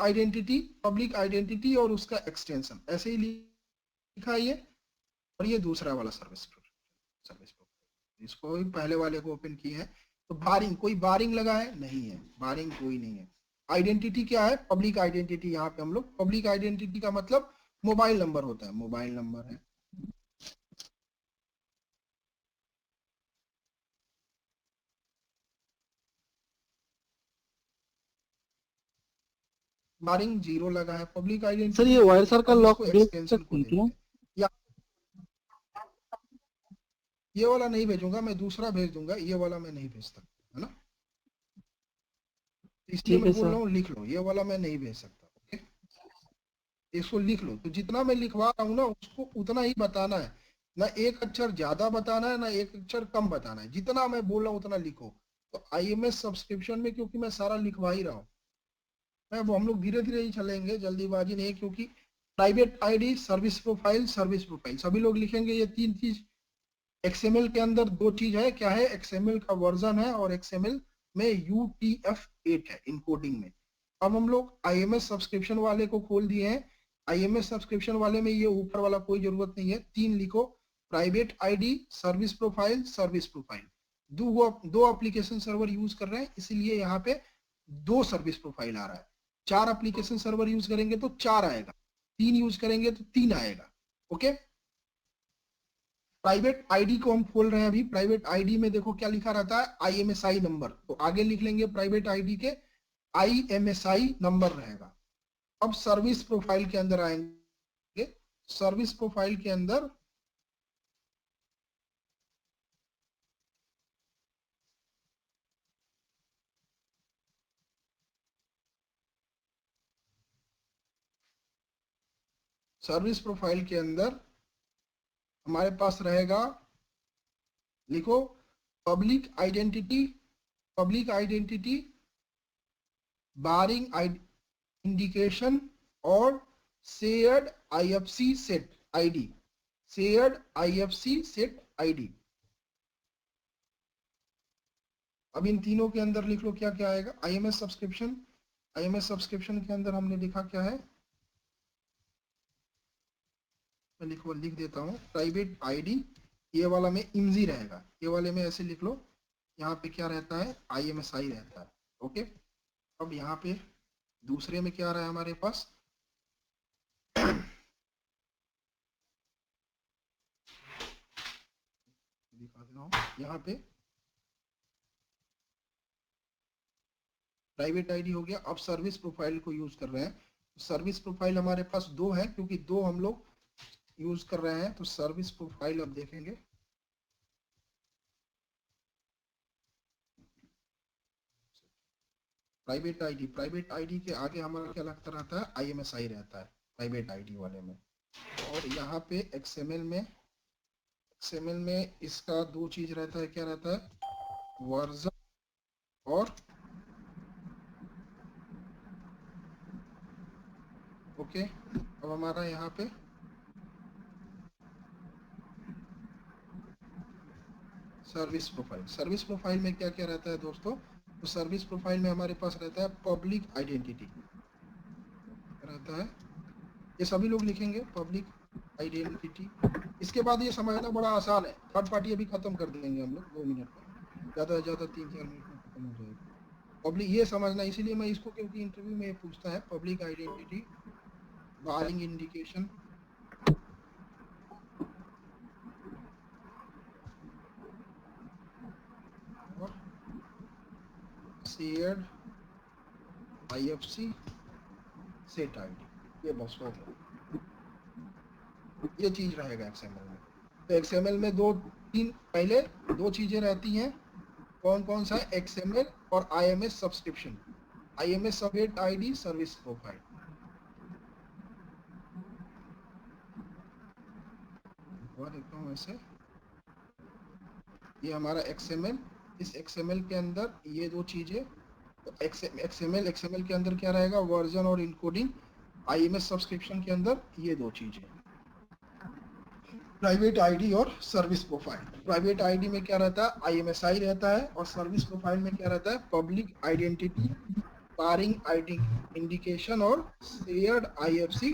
आइडेंटिटी और उसका एक्सटेंशन ऐसे ही लिखा है ये। और ये दूसरा वाला सर्विस प्रोफाइल, इसको भी पहले वाले को ओपन किए हैं। तो बारिंग, कोई बारिंग लगा है, नहीं है, बारिंग कोई नहीं है। आइडेंटिटी क्या है, पब्लिक आइडेंटिटी। यहाँ पे हम लोग पब्लिक आइडेंटिटी का मतलब मोबाइल नंबर होता है, मोबाइल नंबर है। बारिंग 0 लगा है, पब्लिक आइडेंटिटी। सर ये वायर सर का अब लॉक इसको भेज एक्सटेंशन सकते को हैं क्या? देखते हैं, या ये वाला नहीं भेजूंगा मैं, दूसरा भेज दूंगा, ये वाला मैं नहीं भेजता, है ना, इसलिए ठीक मैं है बोल सर। रहा हूँ लिख लो, ये वाला मैं नहीं भेज सकता। ओके, इसको लिख लो। तो जितना मैं लिखवा रहा हूँ ना उसको उतना ही बताना है, ना एक अक्षर ज्यादा बताना है ना एक अक्षर कम बताना है, जितना मैं बोल रहा हूँ उतना लिखो। तो IMS सब्सक्रिप्शन में क्योंकि मैं सारा लिखवा ही रहा हूँ, मैं वो हम लोग धीरे धीरे ही चलेंगे, जल्दीबाजी नहीं, क्योंकि private ID, service profile, service profile सभी लोग लिखेंगे। ये 3 चीज XML के अंदर 2 चीज है, क्या है, XML का वर्जन है और XML में UTF-8 है इनकोडिंग में। अब हम लोग IMS सब्सक्रिप्शन वाले को खोल दिए हैं। IMS सब्सक्रिप्शन वाले में ये ऊपर वाला कोई जरूरत नहीं है, 3 लिखो, private ID, service profile, service profile. दो एप्लीकेशन सर्वर यूज कर रहे हैं इसीलिए यहाँ पे 2 सर्विस प्रोफाइल आ रहा है। 4 एप्लीकेशन सर्वर यूज करेंगे तो 4 आएगा, 3 यूज करेंगे तो 3 आएगा। ओके, प्राइवेट आईडी को हम खोल रहे हैं अभी। प्राइवेट आईडी में देखो क्या लिखा रहता है, IMSI नंबर। तो आगे लिख लेंगे प्राइवेट आईडी के IMSI नंबर रहेगा। अब सर्विस प्रोफाइल के अंदर आएंगे, सर्विस प्रोफाइल के अंदर सर्विस प्रोफाइल के अंदर हमारे पास रहेगा, लिखो, पब्लिक आइडेंटिटी, पब्लिक आइडेंटिटी बारिंग इंडिकेशन और shared IFC set. ID, shared IFC set ID। अब इन तीनों के अंदर लिख लो क्या क्या आएगा। IMS सब्सक्रिप्शन, IMS सब्सक्रिप्शन के अंदर हमने लिखा क्या है, मैं लिख देता हूँ प्राइवेट आईडी, ये वाला में IMSI रहेगा, ये वाले में ऐसे लिख लो, यहाँ पे क्या रहता है IMSI रहता है। ओके, अब यहाँ पे दूसरे में क्या आ रहा है हमारे पास, दिखा दे रहा हूँ, यहाँ पे प्राइवेट आईडी हो गया। अब सर्विस प्रोफाइल को यूज कर रहे हैं, सर्विस प्रोफाइल हमारे पास दो है, क्योंकि दो हम लोग यूज कर रहे हैं, तो सर्विस प्रोफाइल अब देखेंगे। प्राइवेट आईडी के आगे हमारा क्या लगता रहता है, IMSI रहता है प्राइवेट आईडी वाले में। और यहाँ पे XML में इसका दो चीज रहता है, क्या रहता है, वर्जन और ओके। अब हमारा यहाँ पे सर्विस प्रोफाइल में क्या क्या रहता है दोस्तों, तो सर्विस प्रोफाइल में हमारे पास रहता है पब्लिक आइडेंटिटी रहता है, ये सभी लोग लिखेंगे पब्लिक आइडेंटिटी। इसके बाद ये समझना बड़ा आसान है, थर्ड पार्टी अभी खत्म कर देंगे हम लोग 2 मिनट में, ज़्यादा से ज़्यादा 3-4 मिनट में खत्म हो जाएगा। पब्लिक ये समझना, इसीलिए मैं इसको, क्योंकि इंटरव्यू में ये पूछता है पब्लिक आइडेंटिटी, बारिंग इंडिकेशन, और शेयर्ड IFC सेट ID, ये बस हो गया, ये चीज रहेगा XML में। तो XML में पहले दो चीजें रहती हैं, कौन कौन सा, XML और IMS subscription, IMS set ID, service profile. देखता हूँ ऐसे, ये हमारा XML, इस XML के अंदर ये दो चीजें, तो XML के अंदर क्या रहेगा, वर्जन और इनकोडिंग। IMS सब्सक्रिप्शन के अंदर ये दो चीजें, प्राइवेट आईडी और सर्विस प्रोफाइल। प्राइवेट आईडी में क्या रहता है, IMSI रहता है, और सर्विस प्रोफाइल में क्या रहता है, पब्लिक आइडेंटिटी, बारिंग आईडी इंडिकेशन और shared IFC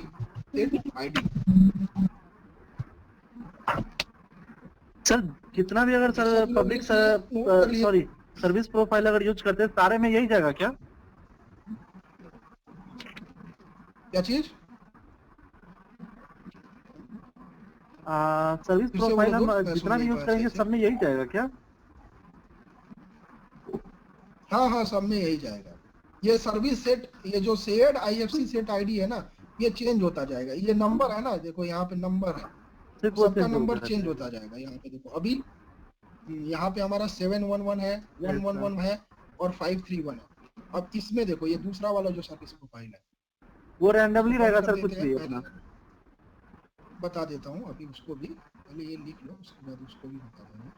set ID। Sir कितना भी अगर sir public sorry service profile अगर यूज करते हैं सारे में यही जाएगा क्या? क्या चीज, सर्विस प्रोफाइल हम जितना भी यूज करेंगे सब में यही जाएगा क्या? हाँ सब में यही जाएगा। ये सर्विस सेट, ये जो शेयर्ड IFC सेट ID है ना, ये चेंज होता जाएगा। ये नंबर है ना, देखो यहाँ पे नंबर है, सबका नंबर चेंज होता जाएगा। यहाँ पे देखो, अभी यहाँ पे हमारा 711 है, 111 है और 531 है। अब इसमें देखो, ये दूसरा वाला जो सर्विस प्रोफाइल है वो रैंडमली रहेगा सर, कुछ भी अपना बता देता हूँ अभी, उसको भी पहले ये लिख लो, उसके बाद उसको भी बता देंगे।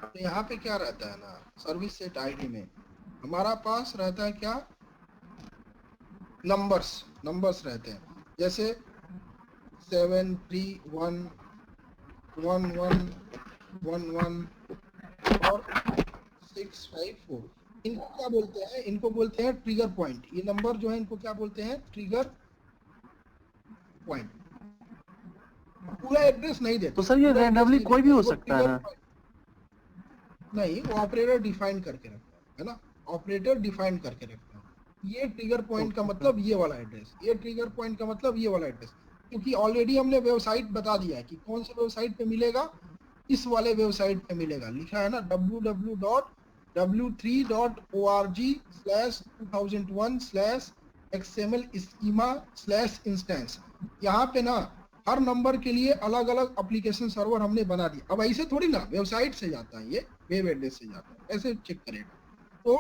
तो यहाँ पे क्या रहता है ना, सर्विस सेट ID में हमारा पास रहता है क्या, नंबर्स रहते हैं, जैसे 7311111 और 654। इनको क्या बोलते हैं, इनको बोलते हैं ट्रिगर पॉइंट। ये नंबर जो है इनको क्या बोलते हैं, ट्रिगर पॉइंट। पूरा एड्रेस नहीं देते। तो सर ये रैंडमली कोई भी हो सकता है नहीं, वो ऑपरेटर डिफाइन करके रखता है ना, ऑपरेटर डिफाइन करके रखता है। ये ट्रिगर पॉइंट का मतलब ये वाला एड्रेस, ये ट्रिगर पॉइंट का मतलब ये वाला एड्रेस, क्योंकि ऑलरेडी हमने वेबसाइट बता दिया है कि कौन से वेबसाइट पे मिलेगा, इस वाले वेबसाइट पे मिलेगा, लिखा है ना www.w3.org/2001/XML schema/instance। यहाँ पे ना हर नंबर के लिए अलग अलग एप्लीकेशन सर्वर हमने बना दिया। अब ऐसे थोड़ी ना वेबसाइट से जाता है, ये वेब एड्रेस से जाता है, ऐसे चेक करेगा। तो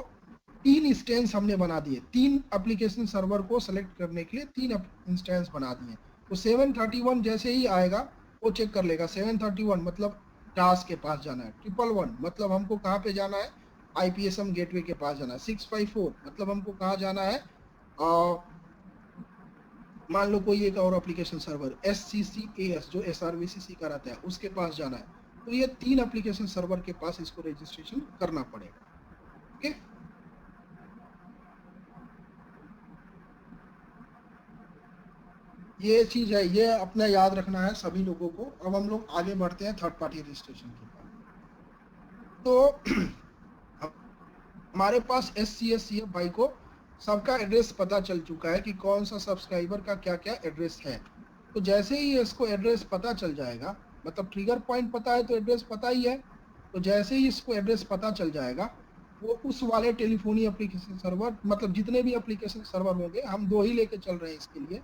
3 इंस्टेंस हमने बना दिए, 3 एप्लीकेशन सर्वर को सेलेक्ट करने के लिए 3 इंस्टेंस बना दिए। तो 731 जैसे ही आएगा वो चेक कर लेगा। 731 मतलब टास्क के पास जाना है। 111 मतलब हमको कहाँ पे जाना है, IPSM गेटवे के पास जाना है। 654 मतलब हमको कहाँ जाना है, मान लो कोई एक और एप्लीकेशन सर्वर SCCAS जो SRVCC का रहता है उसके पास जाना है। तो ये 3 एप्लीकेशन सर्वर के पास इसको रजिस्ट्रेशन करना पड़ेगा। ओके, ये चीज है, ये अपना याद रखना है सभी लोगों को। अब हम लोग आगे बढ़ते हैं थर्ड पार्टी रजिस्ट्रेशन के बाद। तो हमारे पास SCSCF भाई को सबका एड्रेस पता चल चुका है कि कौन सा सब्सक्राइबर का क्या क्या एड्रेस है। तो जैसे ही इसको एड्रेस पता चल जाएगा, मतलब ट्रिगर पॉइंट पता है तो एड्रेस पता ही है, तो जैसे ही इसको एड्रेस पता चल जाएगा वो उस वाले टेलीफोनी एप्लीकेशन सर्वर, मतलब जितने भी एप्लीकेशन सर्वर होंगे, हम 2 ही लेके चल रहे हैं इसके लिए,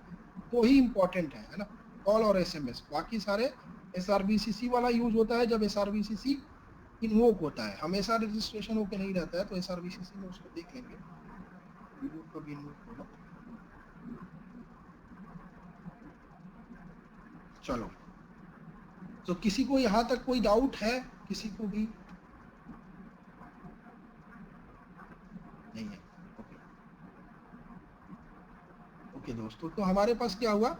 2 ही इंपॉर्टेंट है ना, कॉल और SMS। बाकी सारे SRVCC वाला यूज होता है जब SRVCC इन्वोक होता है, हमेशा रजिस्ट्रेशन होकर नहीं रहता है, तो SRVCC में उसको देख लेंगे कभी इन्वोक होगा। चलो, तो किसी को यहाँ तक कोई डाउट है, किसी को भी नहीं है? ओके दोस्तों, तो हमारे पास क्या हुआ,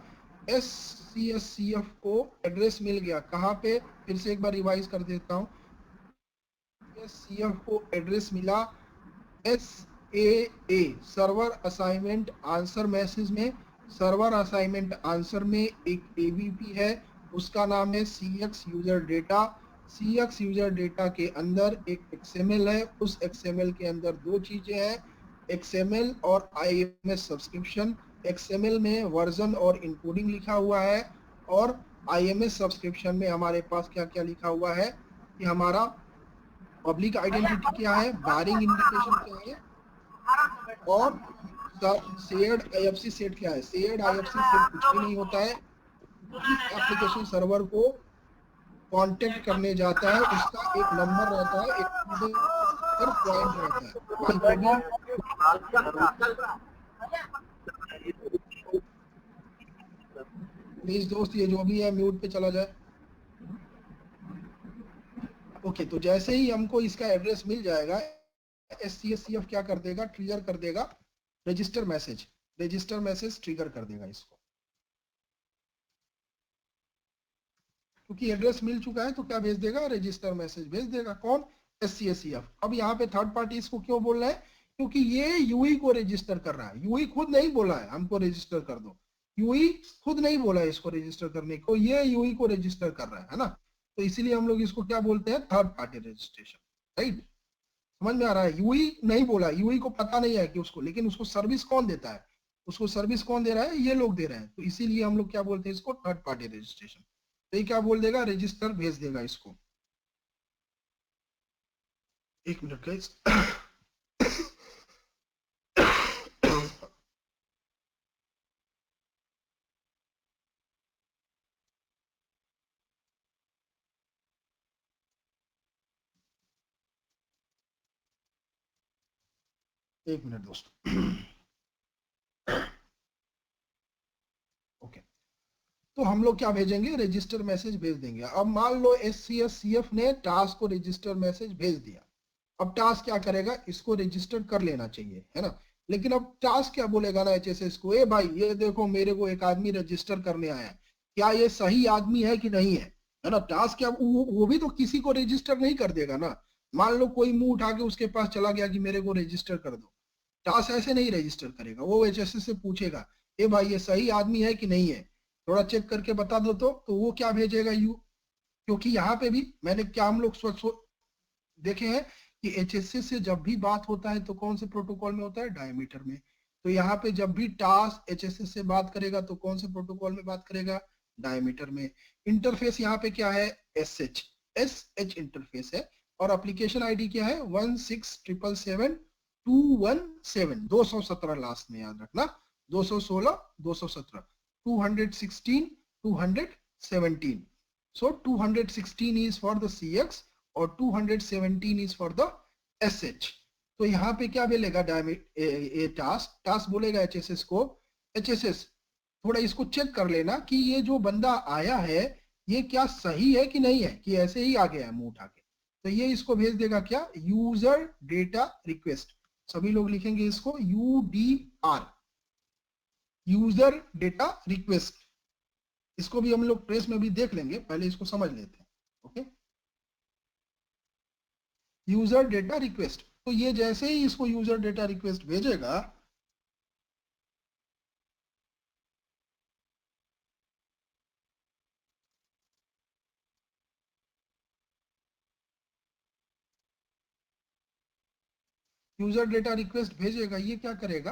SCSCF को एड्रेस मिल गया। कहाँ पे, फिर से एक बार रिवाइज कर देता हूँ। SCSCF को एड्रेस मिला SAA server assignment answer message में। सर्वर असाइनमेंट आंसर में एक ABP है, उसका नाम है CX user data. CX user data के अंदर एक XML है, उस XML के अंदर 2 चीजें हैं, XML और IMS सब्सक्रिप्शन। XML में वर्जन और इनकोडिंग लिखा हुआ है, और IMS सब्सक्रिप्शन में हमारे पास क्या क्या लिखा हुआ है कि हमारा पब्लिक आइडेंटिटी क्या है, बारिंग इंडिकेशन क्या है, और शेयर्ड IFC सेट क्या है। शेयर्ड IFC सेट कुछ भी नहीं होता है, जिस एप्लीकेशन सर्वर को कांटेक्ट करने जाता है उसका एक नंबर रहता है, एक पॉइंट रहता है। प्लीज दोस्त, ये जो भी है म्यूट पे चला जाए। ओके, तो जैसे ही हमको इसका एड्रेस मिल जाएगा, SCSCF क्या कर देगा, ट्रिगर कर देगा register message. Register message trigger कर देगा इसको, क्योंकि एड्रेस मिल चुका है तो क्या भेज देगा, रजिस्टर मैसेज भेज देगा। कौन, SCSCF। अब यहाँ पे थर्ड पार्टी इसको क्यों बोल रहा है, क्योंकि ये यूई को रजिस्टर कर रहा है। यूई खुद नहीं बोला है हमको रजिस्टर कर दो, यूई खुद नहीं बोला है इसको रजिस्टर करने को, ये यूई को रजिस्टर कर रहा है ना। तो इसीलिए हम लोग इसको क्या बोलते हैं, थर्ड पार्टी रजिस्ट्रेशन। राइट, समझ में आ रहा है। यूई नहीं बोला, यूई को पता नहीं है कि उसको, लेकिन उसको सर्विस कौन देता है, उसको सर्विस कौन दे रहा है, ये लोग दे रहे हैं। तो इसीलिए हम लोग क्या बोलते हैं इसको, थर्ड पार्टी रजिस्ट्रेशन। तो ये क्या बोल देगा, रजिस्टर भेज देगा इसको। एक मिनट गाइस। एक मिनट दोस्तों। ओके, तो हम लोग क्या भेजेंगे, रजिस्टर मैसेज भेज देंगे। अब मान लो SCSCF ने टास्क को रजिस्टर मैसेज भेज दिया। अब टास्क क्या करेगा, इसको रजिस्टर कर लेना चाहिए, है ना। लेकिन अब टास्क क्या बोलेगा ना HSS को, ए भाई ये देखो मेरे को एक आदमी रजिस्टर करने आया है, क्या ये सही आदमी है कि नहीं है ना। टास्क क्या, वो भी तो किसी को रजिस्टर नहीं कर देगा ना। मान लो कोई मुंह उठा के उसके पास चला गया कि मेरे को रजिस्टर कर दो, टास्क ऐसे नहीं रजिस्टर करेगा। वो HSS से पूछेगा, ए भाई ये सही आदमी है कि नहीं है, थोड़ा चेक करके बता दो। तो वो क्या भेजेगा, क्योंकि यहाँ पे भी मैंने क्या हम लोग देखे हैं कि HSS से जब भी बात होता है तो कौन से प्रोटोकॉल में होता है, डायमीटर में। तो यहाँ पे जब भी टास्क HSS से बात करेगा तो कौन से प्रोटोकॉल में बात करेगा, डायमीटर में। इंटरफेस यहाँ पे क्या है, SH इंटरफेस है, और एप्लीकेशन आईडी क्या है, 167772217 217 लास्ट में याद रखना, 216 217 216 217. So 216 is for the CX और 217 is for the SH. तो यहाँ पे क्या बोलेगा टास्क बोलेगा HSS को, HSS थोड़ा इसको चेक कर लेना कि ये जो बंदा आया है ये क्या सही है कि नहीं है, कि ऐसे ही आ गया है मुंह उठा के। तो ये इसको भेज देगा क्या, यूजर डेटा रिक्वेस्ट। सभी लोग लिखेंगे इसको UDR, यूजर डेटा रिक्वेस्ट। इसको भी हम लोग ट्रेस में भी देख लेंगे, पहले इसको समझ लेते हैं। Okay, user data request. तो ये जैसे ही इसको यूजर डेटा रिक्वेस्ट भेजेगा, यूजर डेटा रिक्वेस्ट भेजेगा, ये क्या करेगा,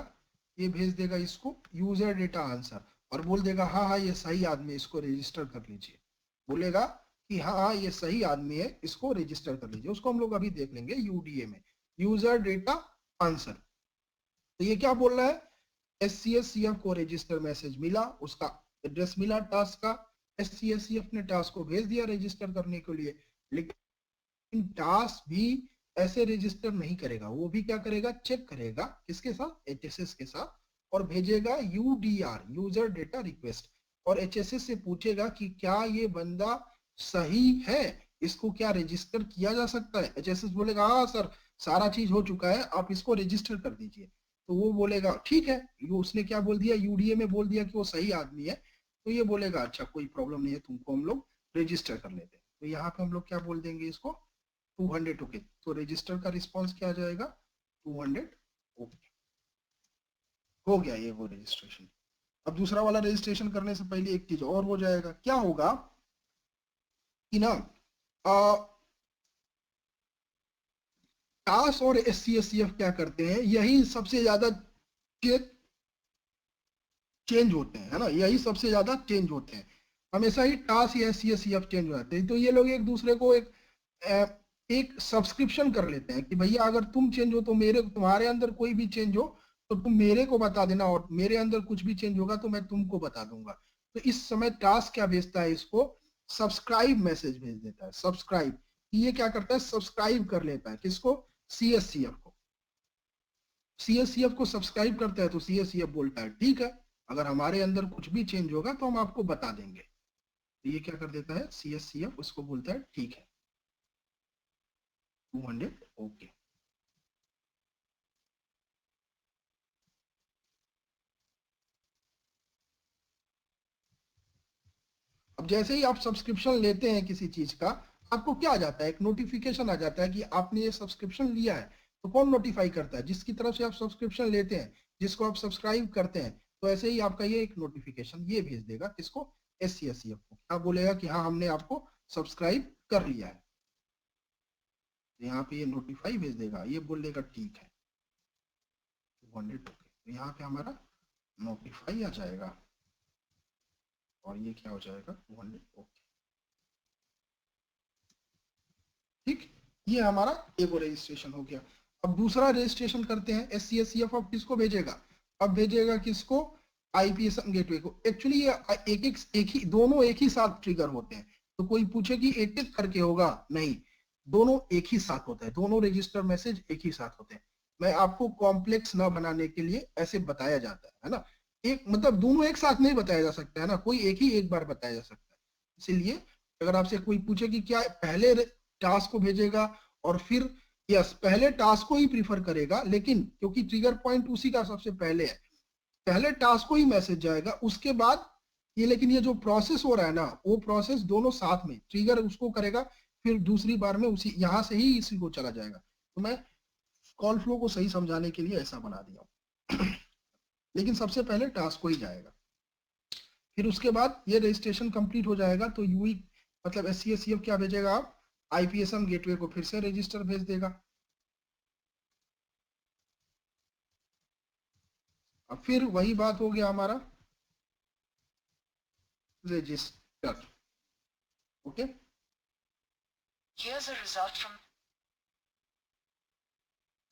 ये भेज देगा इसको यूजर डेटा आंसर और बोल देगा हाँ हाँ ये सही आदमी है, इसको रजिस्टर कर लीजिए। बोलेगा कि हाँ हाँ ये सही आदमी है, इसको रजिस्टर कर लीजिए। उसको हम लोग अभी देख लेंगे UDA में, यूजर डेटा आंसर। तो ये क्या बोल रहा है, SCSCF को रजिस्टर मैसेज मिला, उसका एड्रेस मिला टास्क का, SCSCF ने टास्क को भेज दिया रजिस्टर करने के लिए। लेकिन टास्क भी ऐसे रजिस्टर नहीं करेगा, वो भी क्या करेगा, चेक करेगा किसके साथ, HSS के साथ, और भेजेगा UDR, यूजर डेटा रिक्वेस्ट, और HSS से पूछेगा कि क्या ये बंदा सही है, इसको क्या रजिस्टर किया जा सकता है। HSS बोलेगा हाँ सर सारा चीज हो चुका है, आप इसको रजिस्टर कर दीजिए। तो वो बोलेगा ठीक है, उसने क्या बोल दिया, UDA में बोल दिया कि वो सही आदमी है। तो ये बोलेगा अच्छा कोई प्रॉब्लम नहीं है, तुमको हम लोग रजिस्टर कर लेते हैं। तो यहाँ पे हम लोग क्या बोल देंगे इसको, 200। ओके, तो रजिस्टर का रिस्पॉन्स क्या आ जाएगा, 200। ओके, हो गया ये वो रजिस्ट्रेशन। अब दूसरा वाला रजिस्ट्रेशन करने से पहले एक चीज और हो जाएगा, क्या होगा कि ना टास और SCSCF क्या करते हैं, यही सबसे ज्यादा चेंज होते हैं, है ना, यही सबसे ज्यादा चेंज होते हैं। हमेशा ही टास या SCSCF चेंज हो जाते हैं। तो ये लोग एक दूसरे को एक सब्सक्रिप्शन कर लेते हैं कि भैया अगर तुम चेंज हो तो तुम्हारे अंदर कोई भी चेंज हो तो तुम मेरे को बता देना, और मेरे अंदर कुछ भी चेंज होगा तो मैं तुमको बता दूंगा। तो इस समय टास्क क्या भेजता है, इसको सब्सक्राइब मैसेज भेज देता है। सब्सक्राइब, ये क्या करता है, सब्सक्राइब कर लेता है किसको, CSCF को। CSCF को सब्सक्राइब करता है तो CSCF बोलता है ठीक है, अगर हमारे अंदर कुछ भी चेंज होगा तो हम आपको बता देंगे। तो ये क्या कर देता है, CSCF उसको बोलता है ठीक है, 200। ओके, अब जैसे ही आप सब्सक्रिप्शन लेते हैं किसी चीज का, आपको क्या आ जाता है, एक नोटिफिकेशन आ जाता है कि आपने ये सब्सक्रिप्शन लिया है। तो कौन नोटिफाई करता है, जिसकी तरफ से आप सब्सक्रिप्शन लेते हैं, जिसको आप सब्सक्राइब करते हैं। तो ऐसे ही आपका ये एक नोटिफिकेशन ये भेज देगा किसको, SCSCF को। क्या बोलेगा कि हाँ हमने आपको सब्सक्राइब कर लिया है। यहाँ पे ये नोटिफाई भेज देगा, ये बोल देगा ठीक है 200। ओके, यहाँ पे हमारा नोटिफाई आ जाएगा और ये क्या हो जाएगा 200। ओके, ठीक, ये हमारा एक और रजिस्ट्रेशन हो गया। अब दूसरा रजिस्ट्रेशन करते हैं। SCSCF अब किसको भेजेगा, अब भेजेगा किसको, IPSM गेटवे को। एक्चुअली ये एक ही दोनों एक ही साथ ट्रिगर होते हैं। तो कोई पूछे कि एक एक करके होगा, नहीं, दोनों एक ही साथ होता है, दोनों रजिस्टर मैसेज एक ही साथ होते हैं। मैं आपको कॉम्प्लेक्स ना बनाने के लिए ऐसे बताया जाता है ना, एक मतलब दोनों एक साथ नहीं बताया जा सकता है ना, कोई एक ही एक बार बताया जा सकता है। इसीलिए अगर आपसे कोई पूछे कि क्या पहले टास्क को भेजेगा और फिर, यस पहले टास्क को ही प्रीफर करेगा, लेकिन क्योंकि ट्रिगर पॉइंट उसी का सबसे पहले है, पहले टास्क को ही मैसेज जाएगा, उसके बाद ये। लेकिन ये जो प्रोसेस हो रहा है ना, वो प्रोसेस दोनों साथ में, ट्रिगर उसको करेगा फिर दूसरी बार में उसी यहां से ही इसी को चला जाएगा। तो मैं कॉल फ्लो को सही समझाने के लिए ऐसा बना दिया लेकिन सबसे पहले टास्क को ही जाएगा, फिर उसके बाद ये रजिस्ट्रेशन कंप्लीट हो जाएगा तो यूई मतलब SCSCF क्या भेजेगा, आप IPSM गेटवे को फिर से रजिस्टर भेज देगा। अब फिर वही बात हो गया हमारा register. Okay, Here's a result from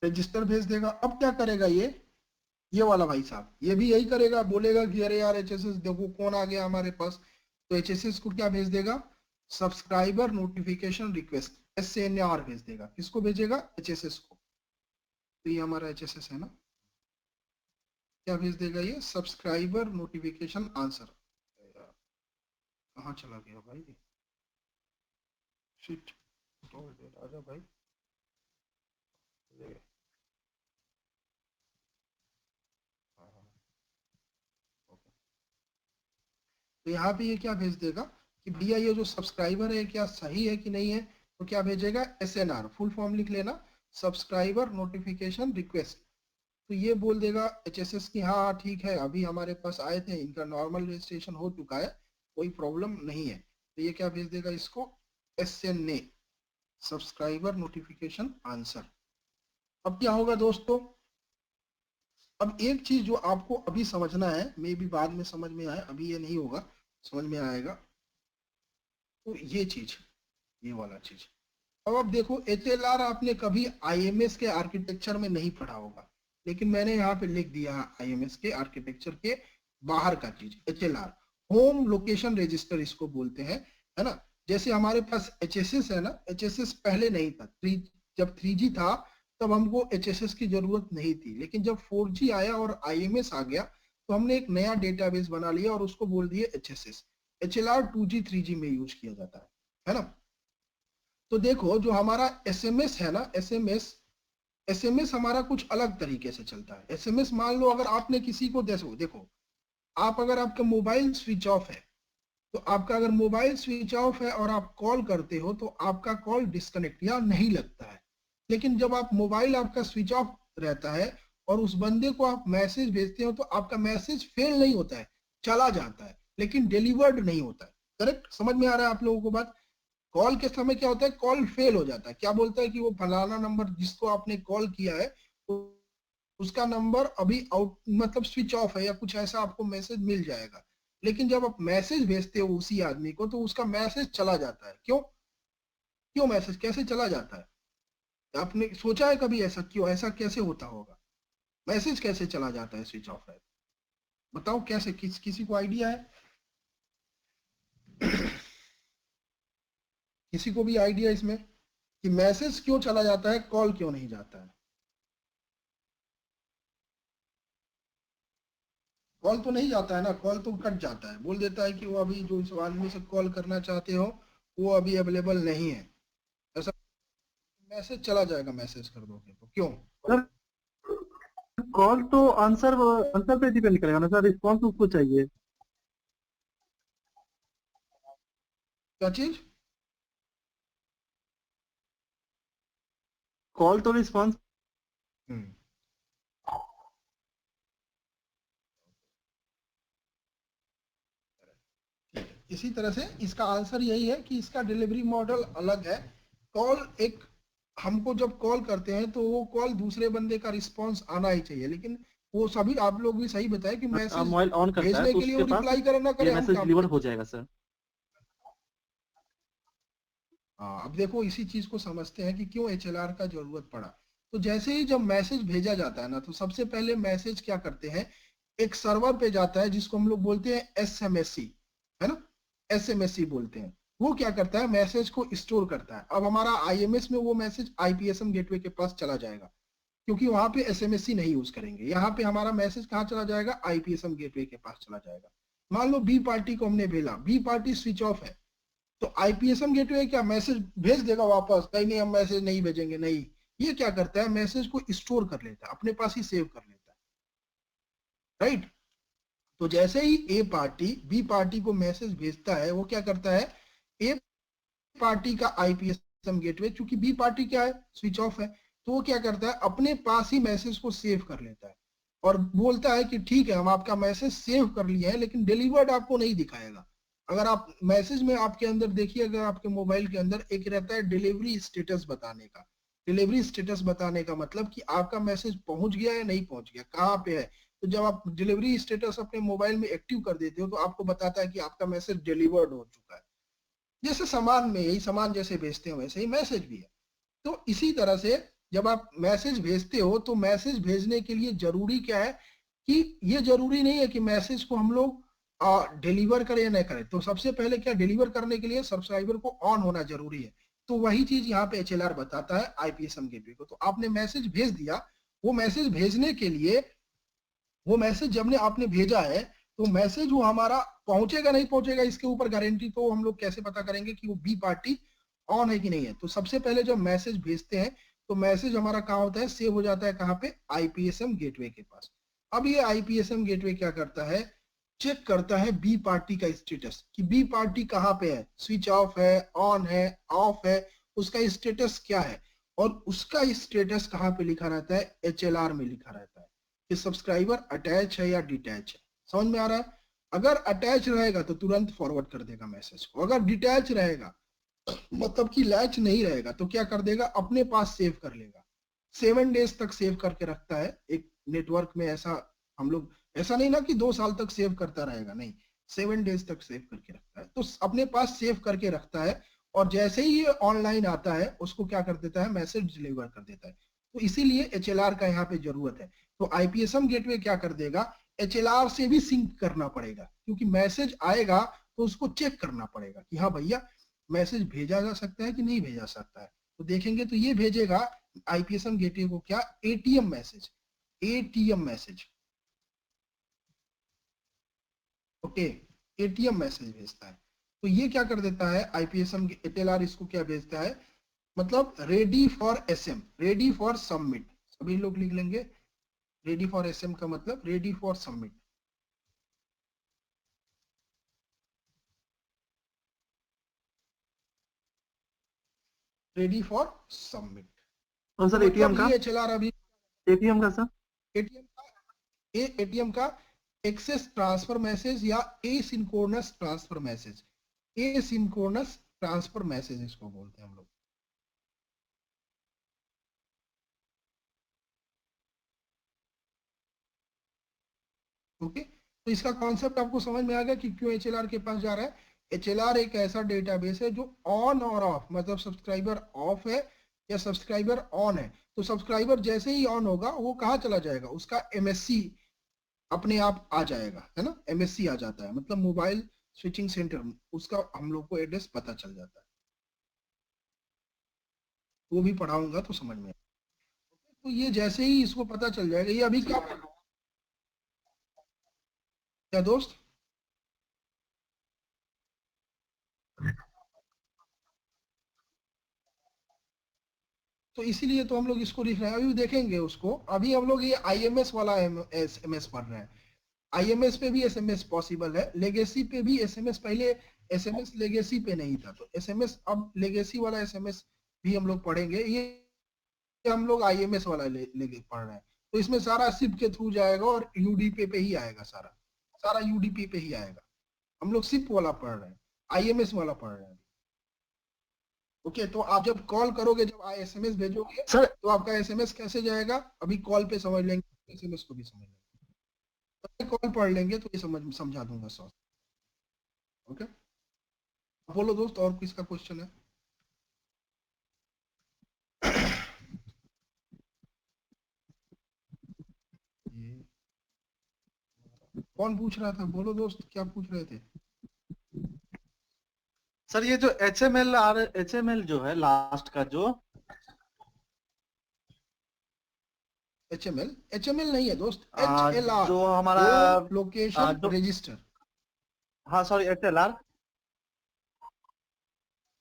register भेज देगा। अब क्या करेगा ये वाला भाई साहब, ये भी यही करेगा, बोलेगा कि अरे यार HSS देखो कौन आ गया हमारे पास, तो HSS को क्या भेज देगा, सब्सक्राइबर नोटिफिकेशन रिक्वेस्ट, SNR भेज देगा। किसको भेजेगा, HSS को। तो ये हमारा HSS है ना, क्या भेज देगा ये, सब्सक्राइबर नोटिफिकेशन आंसर। कहाँ चला गया भाई, शिट, आजा भाई। तो यहाँ पे ये क्या भेज देगा कि भैया ये जो सब्सक्राइबर है क्या सही है कि नहीं है, तो क्या भेजेगा, SNR, फुल फॉर्म लिख लेना, सब्सक्राइबर नोटिफिकेशन रिक्वेस्ट। तो ये बोल देगा HSS की हाँ ठीक है, अभी हमारे पास आए थे, इनका नॉर्मल रजिस्ट्रेशन हो चुका है, कोई प्रॉब्लम नहीं है। तो ये क्या भेज देगा इसको, SNA, सब्सक्राइबर नोटिफिकेशन आंसर। अब क्या होगा दोस्तों, अब एक चीज जो आपको अभी समझना है, मे भी बाद में समझ में आए, अभी ये नहीं होगा, समझ में आएगा। तो ये चीज, ये वाला चीज। अब आप देखो HLR आपने कभी IMS के आर्किटेक्चर में नहीं पढ़ा होगा, लेकिन मैंने यहाँ पे लिख दिया IMS के आर्किटेक्चर के बाहर का चीज, HLR, होम लोकेशन रजिस्टर इसको बोलते हैं, है ना। जैसे हमारे पास HSS है ना, HSS पहले नहीं था, जब 3G था तब हमको HSS की जरूरत नहीं थी, लेकिन जब 4G आया और IMS आ गया तो हमने एक नया डेटाबेस बना लिया और उसको बोल दिए HSS। HLR 2G 3G में यूज किया जाता है ना। तो देखो जो हमारा SMS है ना, SMS हमारा कुछ अलग तरीके से चलता है। SMS मान लो अगर आपने किसी को देखो आप अगर आपका मोबाइल स्विच ऑफ है, तो आपका अगर मोबाइल स्विच ऑफ है और आप कॉल करते हो तो आपका कॉल डिस्कनेक्ट या नहीं लगता है। लेकिन जब आप मोबाइल आपका स्विच ऑफ रहता है और उस बंदे को आप मैसेज भेजते हो तो आपका मैसेज फेल नहीं होता है, चला जाता है, लेकिन डिलीवर्ड नहीं होता है। करेक्ट, समझ में आ रहा है आप लोगों को बात। कॉल के समय क्या होता है, कॉल फेल हो जाता है, क्या बोलता है कि वो फलाना नंबर जिसको आपने कॉल किया है उसका नंबर अभी आउट, मतलब स्विच ऑफ है या कुछ ऐसा आपको मैसेज मिल जाएगा। लेकिन जब आप मैसेज भेजते हो उसी आदमी को तो उसका मैसेज चला जाता है। क्यों, क्यों मैसेज कैसे चला जाता है, आपने सोचा है कभी ऐसा, क्यों ऐसा कैसे होता होगा, मैसेज कैसे चला जाता है स्विच ऑफ है, बताओ कैसे, किसी को आइडिया है, किसी को भी आइडिया इसमें कि मैसेज क्यों चला जाता है, कॉल क्यों नहीं जाता है। कॉल तो नहीं जाता है ना, कॉल तो कट जाता है, बोल देता है कि वो अभी जो इस आदमी से कॉल करना चाहते हो वो अभी अवेलेबल नहीं है, ऐसा मैसेज चला जाएगा, मैसेज कर दोगे तो क्यों। सर कॉल तो आंसर आंसर पे डिपेंड करेगा ना सर, रिस्पॉन्स उसको चाहिए। क्या चीज, कॉल तो रिस्पॉन्स इसी तरह से इसका आंसर यही है कि इसका डिलीवरी मॉडल अलग है। कॉल एक, हमको जब कॉल करते हैं तो वो कॉल दूसरे बंदे का रिस्पांस आना ही चाहिए, लेकिन वो सभी आप लोग भी सही बताए कि मैसेज मोबाइल ऑन करता है भेजने तो के लिए उसके वो पास रिप्लाई करे ना करे, ये हम मैसेज काम डिलीवर करते हो हैं। जाएगा सर। हाँ, अब देखो इसी चीज को समझते हैं कि क्यों HLR का जरूरत पड़ा। तो जैसे ही जब मैसेज भेजा जाता है ना, तो सबसे पहले मैसेज क्या करते हैं, एक सर्वर पे जाता है जिसको हम लोग बोलते हैं SMSC, है ना, SMSC बोलते हैं। वो क्या करता है, मैसेज को स्टोर करता है। अब हमारा IMS में वो मैसेज IPSM गेटवे के पास चला जाएगा, क्योंकि वहां पे SMSC नहीं यूज करेंगे। यहाँ पे हमारा मैसेज कहाँ चला जाएगा, IPSM गेटवे के पास चला जाएगा। मान लो बी पार्टी को हमने भेजा, बी पार्टी स्विच ऑफ है, तो IPSM गेटवे क्या मैसेज भेज देगा वापस, नहीं नहीं हम मैसेज नहीं भेजेंगे, नहीं, ये क्या करता है, मैसेज को स्टोर कर लेता है, अपने पास ही सेव कर लेता है, राइट। तो जैसे ही ए पार्टी बी पार्टी को मैसेज भेजता है, वो क्या करता है, ए पार्टी का IPSM गेटवे, चूंकि बी पार्टी क्या है, स्विच ऑफ है, तो वो क्या करता है, अपने पास ही मैसेज को सेव कर लेता है और बोलता है कि ठीक है हम आपका मैसेज सेव कर लिए हैं, लेकिन डिलीवर्ड आपको नहीं दिखाएगा। अगर आप मैसेज में आपके अंदर देखिए, अगर आपके मोबाइल के अंदर एक रहता है डिलीवरी स्टेटस बताने का, डिलीवरी स्टेटस बताने का मतलब कि आपका मैसेज पहुंच गया या नहीं पहुंच गया, कहाँ पे है। तो जब आप डिलीवरी स्टेटस अपने मोबाइल में एक्टिव कर देते हो तो आपको बताता है कि आपका मैसेज डिलीवर्ड हो चुका है। जैसे सामान में, यही सामान जैसे भेजते हो वैसे ही मैसेज भी है। तो इसी तरह से जब आप मैसेज भेजते हो तो मैसेज भेजने के लिए जरूरी क्या है कि ये जरूरी नहीं है कि मैसेज को हम लोग डिलीवर करे या नहीं करे, तो सबसे पहले क्या, डिलीवर करने के लिए सब्सक्राइबर को ऑन होना जरूरी है। तो वही चीज यहाँ पे HLR बताता है IPSM गेटवे को। तो आपने मैसेज भेज दिया, वो मैसेज भेजने के लिए, वो मैसेज जब ने आपने भेजा है तो मैसेज वो हमारा पहुंचेगा नहीं पहुंचेगा इसके ऊपर गारंटी तो हम लोग कैसे पता करेंगे कि वो बी पार्टी ऑन है कि नहीं है। तो सबसे पहले जब मैसेज भेजते हैं तो मैसेज हमारा कहाँ होता है, सेव हो जाता है कहाँ पे, IPSM गेटवे के पास। अब ये IPSM गेटवे क्या करता है, चेक करता है बी पार्टी का स्टेटस कि बी पार्टी कहाँ पे है, स्विच ऑफ है, ऑन है, ऑफ है, उसका स्टेटस क्या है। और उसका स्टेटस कहाँ पे लिखा रहता है, HLR में लिखा रहता है कि सब्सक्राइबर अटैच है या डिटैच है। समझ में आ रहा है? अगर अटैच रहेगा तो तुरंत फॉरवर्ड कर देगा मैसेज को, अगर डिटैच रहेगा मतलब कि लैच नहीं रहेगा तो क्या कर देगा, अपने पास सेव कर लेगा। 7 डेज तक सेव करके रखता है एक नेटवर्क में। ऐसा हम लोग, ऐसा नहीं ना कि 2 साल तक सेव करता रहेगा, नहीं, 7 डेज तक सेव करके रखता है। तो अपने पास सेव करके रखता है और जैसे ही ये ऑनलाइन आता है उसको क्या कर देता है, मैसेज डिलीवर कर देता है। तो इसीलिए HLR का यहाँ पे जरूरत है। तो IPSM गेटवे क्या कर देगा, HLR से भी सिंक करना पड़ेगा, क्योंकि मैसेज आएगा तो उसको चेक करना पड़ेगा कि हाँ भैया मैसेज भेजा जा सकता है कि नहीं भेजा सकता है। तो देखेंगे तो ये भेजेगा IPSM गेटवे को क्या, ATM message, ATM message, okay, ATM message भेजता है। तो ये क्या कर देता है IPSM HLR, इसको क्या भेजता है, मतलब ready for SM, ready for submit. सभी लोग लिख लेंगे, रेडी फॉर SM का मतलब ready for submit, ready for submit. और तो सर एटीएम मतलब का, ये HLR अभी, एटीएम का सर, ATM का, ATM का एक्सेस ट्रांसफर मैसेज या asynchronous transfer message, asynchronous transfer message इसको बोलते हैं हम लोग। ओके, तो इसका कॉन्सेप्ट आपको समझ में आ गया कि क्यों HLR के पास जा रहा है। HLR एक ऐसा डेटाबेस है जो ऑन और ऑफ, मतलब सब्सक्राइबर ऑफ है या सब्सक्राइबर ऑन है, तो सब्सक्राइबर जैसे ही ऑन होगा वो कहाँ चला जाएगा, उसका MSC अपने आप आ जाएगा, है ना, MSC आ जाता है, मतलब मोबाइल स्विचिंग सेंटर, उसका हम लोग को एड्रेस पता चल जाता है। वो भी पढ़ाऊंगा तो समझ में आएगा। तो ये जैसे ही इसको पता चल जाएगा, ये अभी क्या दोस्त, तो इसीलिए तो हम लोग इसको लिख रहे हैं, अभी देखेंगे उसको। अभी हम लोग ये IMS वाला SMS पढ़ रहे हैं। IMS पे भी SMS पॉसिबल है, लेगेसी पे भी SMS, पहले SMS लेगेसी पे नहीं था, तो SMS अब लेगेसी वाला SMS भी हम लोग पढ़ेंगे। ये हम लोग IMS वाला लेके पढ़ रहे हैं, तो इसमें सारा सिप के थ्रू जाएगा और UDP पे ही आएगा, सारा सारा UDP पे ही आएगा। हम लोग सिप वाला पढ़ रहे हैं, IMS वाला पढ़ रहे हैं। ओके, तो आप जब कॉल करोगे, जब SMS भेजोगे सर तो आपका SMS कैसे जाएगा, अभी कॉल पे समझ लेंगे, SMS को भी समझ लेंगे, कॉल पढ़ लेंगे तो ये समझा दूंगा सर। ओके, बोलो दोस्त, और किसका क्वेश्चन है? ये कौन पूछ रहा था, बोलो दोस्त, क्या पूछ रहे थे? सर ये जो HML जो है लास्ट का जो, HML नहीं है दोस्त, HLR, जो हमारा लोकेशन जो, रजिस्टर। हाँ सॉरी HLR,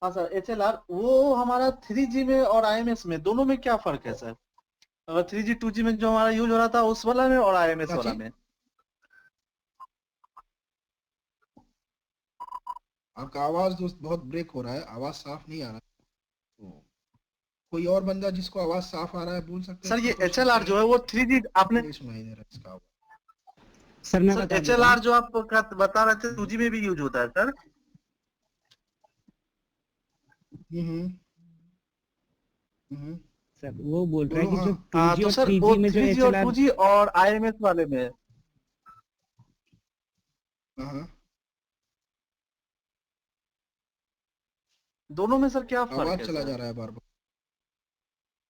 हाँ सर HLR, वो हमारा 3G में और IMS में दोनों में क्या फर्क है सर? अगर 3G 2G में जो हमारा यूज हो रहा था उस वाला में और IMS वाला में। आपका आवाज दोस्त बहुत ब्रेक हो रहा है, आवाज साफ नहीं आ रहा, तो कोई और बंदा जिसको आवाज साफ आ रहा है बोल सकते हैं सर इसका ये क्वेश्चन? HLR जो है वो 3G आपने, नहीं सुनाई दे रहा इसका आवाज। सर मैं सर बता देता HLR हूँ। जो आप बता रहे थे 2G में भी यूज होता है सर। हम्म हम्म, सर वो बोल रहा है बोलो कि हाँ। जो 2G तो और सर वो 3G में जो 3G और HLR, 2G और IMS वाले में हाँ हाँ। दोनों में सर क्या फर्क आवाज है चला सर? जा रहा है बार बार,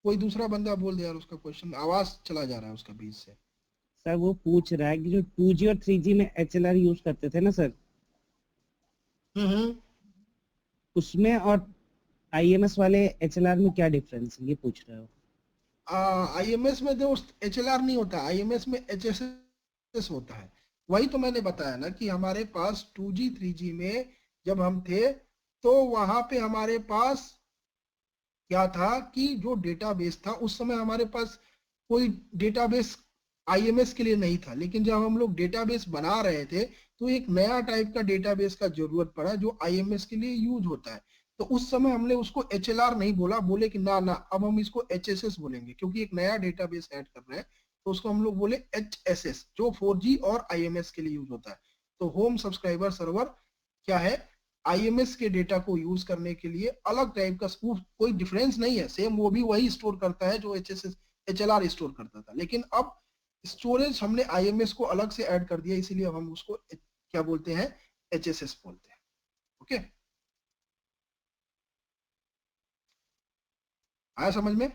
कोई दूसरा बंदा बोल दे यार उसका क्वेश्चन, आवाज चला जा रहा है उसका बीच से। सर वो पूछ रहा है कि जो 2G और 3G में HLR यूज करते थे ना सर, हम्म। उसमें और IMS वाले HLR में क्या डिफरेंस है, ये पूछ रहे हो? आईएमएस में दोस्त एचएलआर नहीं होता, आईएमएस में एचएसएस होता है। वही तो मैंने बताया ना कि हमारे पास 2G 3G में जब हम थे तो वहां पे हमारे पास क्या था कि जो डेटाबेस था उस समय हमारे पास कोई डेटाबेस आईएमएस के लिए नहीं था, लेकिन जब हम लोग डेटाबेस बना रहे थे तो एक नया टाइप का डेटाबेस का जरूरत पड़ा जो आईएमएस के लिए यूज होता है। तो उस समय हमने उसको एचएलआर नहीं बोला, बोले कि ना ना अब हम इसको एचएसएस बोलेंगे क्योंकि एक नया डेटाबेस ऐड कर रहे हैं। तो उसको हम लोग बोले एचएसएस जो 4G और आईएमएस के लिए यूज होता है। तो होम सब्सक्राइबर सर्वर क्या है, आईएमएस के डेटा को यूज करने के लिए अलग टाइप का कोई डिफरेंस नहीं है, सेम वो भी वही स्टोर करता है जो एचएलआर स्टोर करता था, लेकिन अब स्टोरेज हमने आईएमएस को अलग से ऐड कर दिया, इसीलिए हम उसको क्या बोलते हैं, एचएसएस बोलते हैं। ओके, आया समझ में?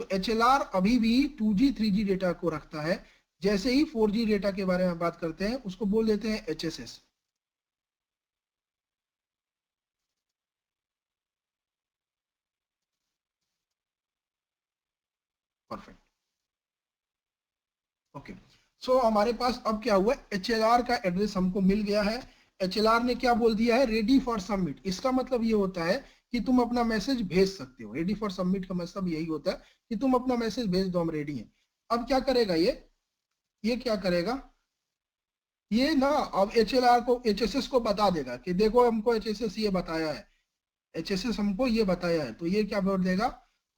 तो एचएलआर अभी भी 2G 3G डेटा को रखता है, जैसे ही 4G डेटा के बारे में बात करते हैं उसको बोल देते हैं एचएसएस। परफेक्ट। ओके, सो हमारे पास अब क्या हुआ, एचएलआर का एड्रेस हमको मिल गया है। एचएलआर ने क्या बोल दिया है, रेडी फॉर सबमिट। इसका मतलब ये होता है कि तुम अपना मैसेज भेज सकते हो। रेडी फॉर सबमिट का मतलब यही होता है कि तुम अपना मैसेज भेज दो, हम रेडी हैं। अब क्या करेगा ये क्या करेगा, ये ना अब एचएलआर को एचएसएस को बता देगा कि देखो हमको एचएसएस ये बताया है, एचएसएस हमको ये बताया है। तो ये क्या बोल देगा,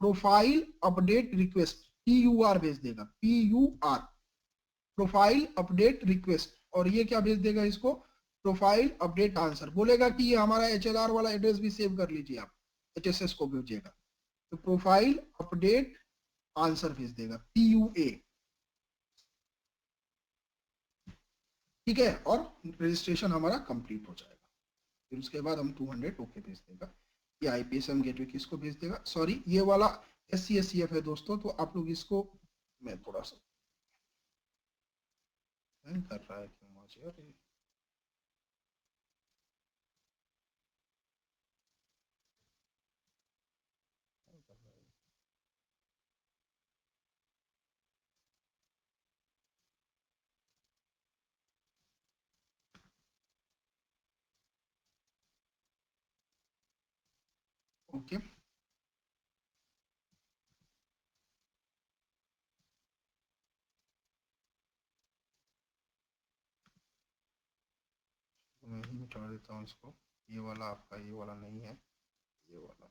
प्रोफाइल अपडेट रिक्वेस्ट, PUR भेज देगा, PUR, प्रोफाइल अपडेट रिक्वेस्ट। और ये क्या भेज देगा इसको, प्रोफाइल अपडेट आंसर। बोलेगा कि ये हमारा एचएलआर वाला एड्रेस भी सेव कर लीजिए आप, एचएसएस को भेजिएगा। तो प्रोफाइल अपडेट आंसर भेज देगा, PUA। ठीक है, और रजिस्ट्रेशन हमारा कंप्लीट हो जाएगा। फिर उसके बाद हम 200 ओके भेज देगा। ये IPSM गेटवे किसको भेज देगा, सॉरी ये वाला SCSCF है दोस्तों, तो आप लोग इसको, मैं थोड़ा सा कर रहा है क्यों मुझे, अरे ओके। मैं ही मिटा देता हूँ इसको, ये वाला आपका ये वाला नहीं है, ये वाला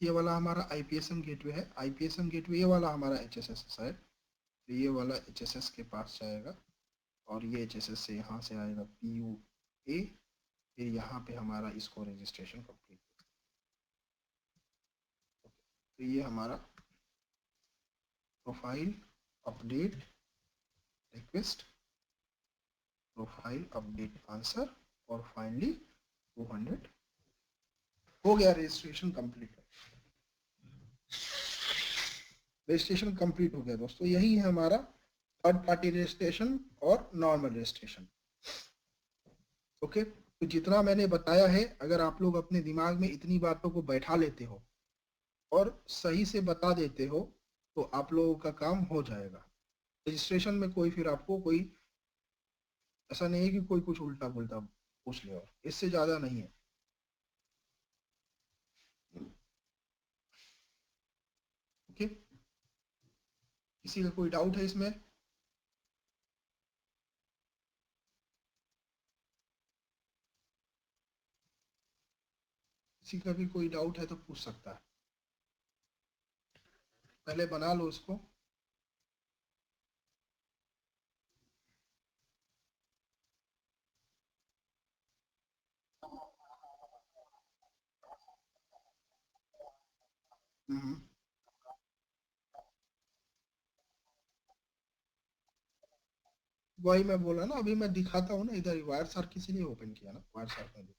ये वाला हमारा IPSM गेटवे है। IPSM गेटवे ये वाला हमारा HSS है। तो ये वाला HSS के पास जाएगा और ये HSS से यहाँ से आएगा PUA। फिर यहाँ पे हमारा इसको रजिस्ट्रेशन कंप्लीट। तो ये हमारा profile update request, profile update answer, और फाइनली 200 हो गया, रजिस्ट्रेशन कंप्लीट। रजिस्ट्रेशन कंप्लीट हो गया दोस्तों। यही है हमारा थर्ड पार्टी रजिस्ट्रेशन और नॉर्मल रजिस्ट्रेशन। ओके, तो जितना मैंने बताया है, अगर आप लोग अपने दिमाग में इतनी बातों को बैठा लेते हो और सही से बता देते हो तो आप लोगों का काम हो जाएगा। रजिस्ट्रेशन में कोई फिर आपको कोई ऐसा नहीं है कि कोई कुछ उल्टा पुल्टा पूछ ले, और इससे ज्यादा नहीं है। ओके, किसी का कोई डाउट है इसमें? किसी का भी कोई डाउट है तो पूछ सकता है, पहले बना लो इसको। हम्म, वही मैं बोला ना, अभी मैं दिखाता हूँ ना, इधर वायर सार किसी ने ओपन किया ना, वायर सार में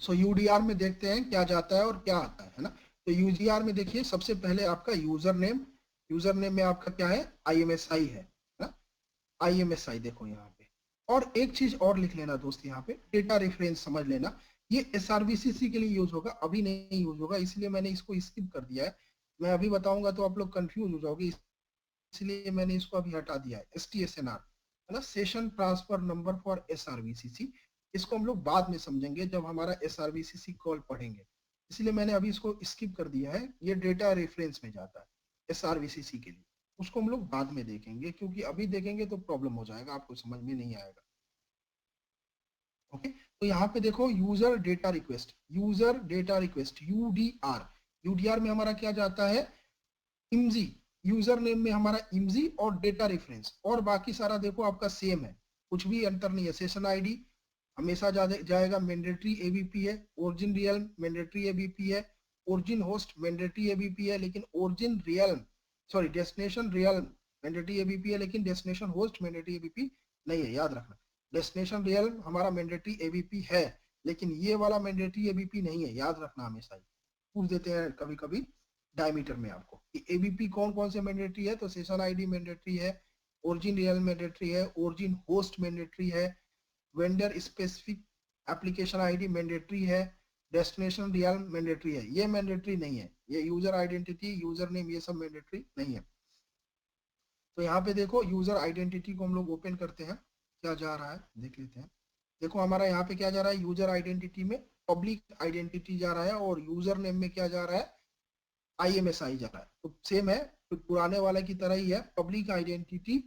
सो यूडीआर में देखते हैं क्या जाता है और क्या आता है ना। तो यूडीआर में देखिए सबसे पहले आपका यूजर नेम में आपका क्या है, IMSI है ना, IMSI देखो यहाँ पे। और एक चीज और लिख लेना दोस्त, यहाँ पे डेटा रेफरेंस समझ लेना, ये SRVCC के लिए यूज होगा, अभी नहीं यूज होगा, इसलिए मैंने इसको स्किप कर दिया है। मैं अभी बताऊंगा तो आप लोग कंफ्यूज हो जाओगे, इसलिए मैंने इसको अभी हटा दिया है। STSNR है ना, session transfer number for SRVCC, इसको हम लोग बाद में समझेंगे जब हमारा SRVCC कॉल पढ़ेंगे, इसलिए मैंने अभी इसको स्किप कर दिया है। ये डेटा रेफरेंस में जाता है SRVCC के लिए, उसको हम लोग बाद में देखेंगे, क्योंकि अभी देखेंगे तो प्रॉब्लम हो जाएगा, आपको समझ में नहीं आएगा। ओके, तो यहाँ पे देखो यूजर डेटा रिक्वेस्ट, UDR में हमारा क्या जाता है, IMSI, यूजर नेम में हमारा IMSI और डेटा रेफरेंस, और बाकी सारा देखो आपका सेम है, कुछ भी अंतर नहीं है। सेशन आईडी हमेशा जाएगा, मैंडेटरी ABP है, ओरिजिन रियल मैंडेटरी ABP है, ओरिजिन होस्ट मैंडेटरी ABP है, लेकिन डेस्टिनेशन रियल मैंडेटरी ABP है, लेकिन डेस्टिनेशन होस्ट मैंडेटरी ABP नहीं है, याद रखना। डेस्टिनेशन रियल हमारा मैंडेटरी ABP है, लेकिन ये वाला मैंडेटरी ABP नहीं है, याद रखना हमेशा ही, पूछ देते हैं कभी कभी डायमीटर में आपको कि ABP कौन कौन से मैंडेटरी है, तो सेशन आईडी मैंडेटरी है, ओरिजिन रियल मैंडेटरी है, ओरिजिन होस्ट मैंडेटरी है, vendor specific application ID mandatory है, डेस्टिनेशन रियल मैंडेटरी है, ये मैंडेटरी नहीं है, ये यूजर आइडेंटिटी, यूजर नेम, ये सब मैंडेटरी नहीं है। तो यहाँ पे देखो यूजर आइडेंटिटी को हम लोग ओपन करते हैं, क्या जा रहा है देख लेते हैं। देखो हमारा यहाँ पे क्या जा रहा है, यूजर आइडेंटिटी में पब्लिक आइडेंटिटी जा रहा है, और यूजर नेम में क्या जा रहा है, IMSI जा रहा है। तो सेम है, तो पुराने वाले की तरह ही है, पब्लिक आइडेंटिटी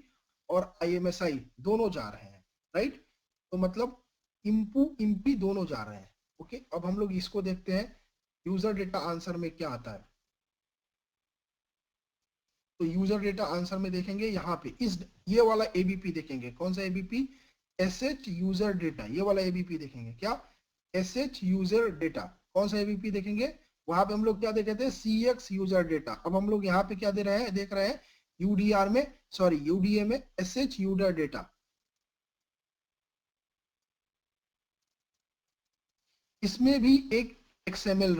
और IMSI दोनों जा रहे हैं, राइट। तो मतलब IMPI दोनों जा रहे हैं। ओके, अब हम लोग इसको देखते हैं, यूजर डेटा आंसर में क्या आता है। तो यूजर डेटा आंसर में देखेंगे यहाँ पे ये वाला ABP देखेंगे, कौन सा ABP, SH यूजर डेटा, ये वाला ABP देखेंगे, क्या SH यूजर डेटा, कौन सा ABP देखेंगे, वहां पे हम लोग क्या देखे थे, CX यूजर डेटा। अब हम लोग यहाँ पे क्या देख रहे हैं UDA में SH यूजर डेटा। इसमें भी एक XML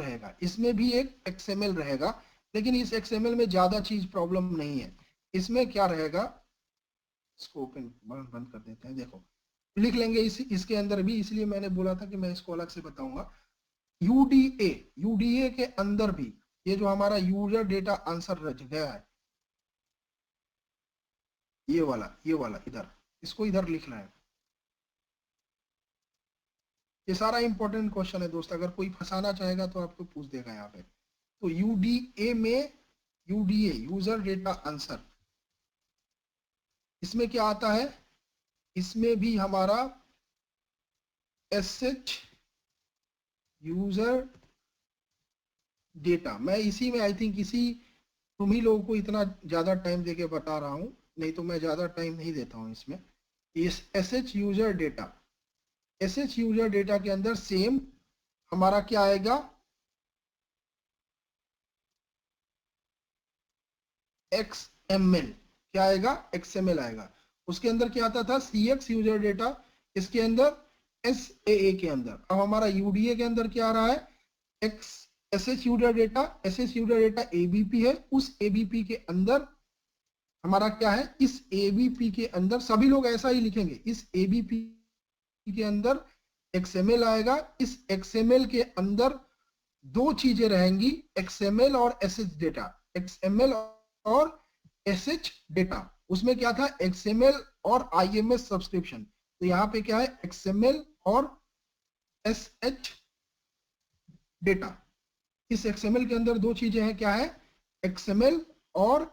रहेगा, लेकिन इस XML में ज्यादा चीज प्रॉब्लम नहीं है। इसमें क्या रहेगा, इसको ओपन बंद कर देते हैं, देखो लिख लेंगे इसके अंदर भी, इसलिए मैंने बोला था कि मैं इसको अलग से बताऊंगा। UDA के अंदर भी ये जो हमारा यूजर डेटा आंसर रच गया है, ये वाला इधर, इसको इधर लिखना है। ये सारा इंपॉर्टेंट क्वेश्चन है दोस्त, अगर कोई फंसाना चाहेगा तो आपको पूछ देगा यहाँ पे। तो UDA में यूजर डेटा आंसर, इसमें क्या आता है, इसमें भी हमारा SH यूजर डेटा। मैं इसी में आई थिंक तुम ही लोगों को इतना ज्यादा टाइम देके बता रहा हूं, नहीं तो मैं ज्यादा टाइम नहीं देता हूं इसमें। इस SH यूजर डेटा के अंदर सेम हमारा क्या आएगा, XML, क्या आएगा, XML आएगा। उसके अंदर क्या आता था, CX यूजर डेटा, इसके अंदर SAA के अंदर। अब हमारा UDA के अंदर क्या आ रहा है, SH यूजर डेटा ABP है, उस ABP के अंदर हमारा क्या है, इस ABP के अंदर सभी लोग ऐसा ही लिखेंगे, इस ABP के अंदर XML आएगा। इस XML के अंदर दो चीजें रहेंगी, XML और SH डेटा, XML और SH डेटा। उसमें क्या था, XML और IMS सब्सक्रिप्शन। तो यहाँ पे क्या है, XML और SH डेटा। इस XML के अंदर दो चीजें हैं, क्या है, XML और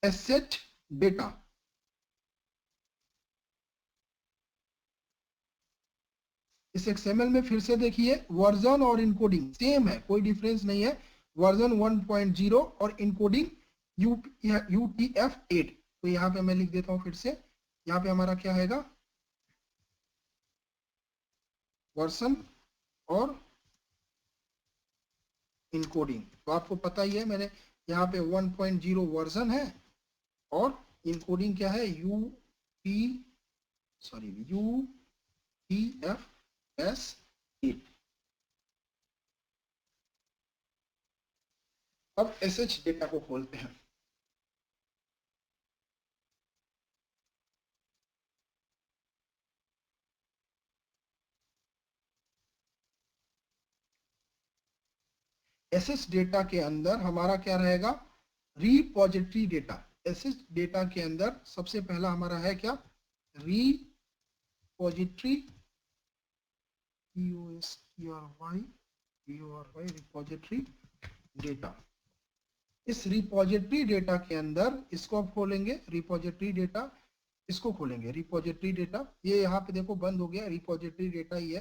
SH डेटा। इस XML में फिर से देखिए, वर्जन और इनकोडिंग सेम है, कोई डिफरेंस नहीं है। वर्जन 1.0 और इनकोडिंग UTF-8। तो यहाँ पे मैं लिख देता हूँ फिर से, यहाँ पे हमारा क्या है, वर्जन और इनकोडिंग। तो आपको पता ही है, मैंने यहाँ पे 1.0 वर्जन है और इनकोडिंग क्या है, UTF-8। अब एसएच डेटा को खोलते हैं। एसएच डेटा के अंदर हमारा क्या रहेगा, रिपोजिटरी डेटा। एसएच डेटा के अंदर सबसे पहला हमारा है क्या, रिपोजिटरी, रिपोजिटरी डेटा। इस रिपोजिटरी डेटा के अंदर इसको आप खोलेंगे, रिपोजिटरी डेटा इसको खोलेंगे, रिपोजिटरी डेटा। ये यहाँ पे देखो बंद हो गया, रिपोजिटरी डेटा ही है,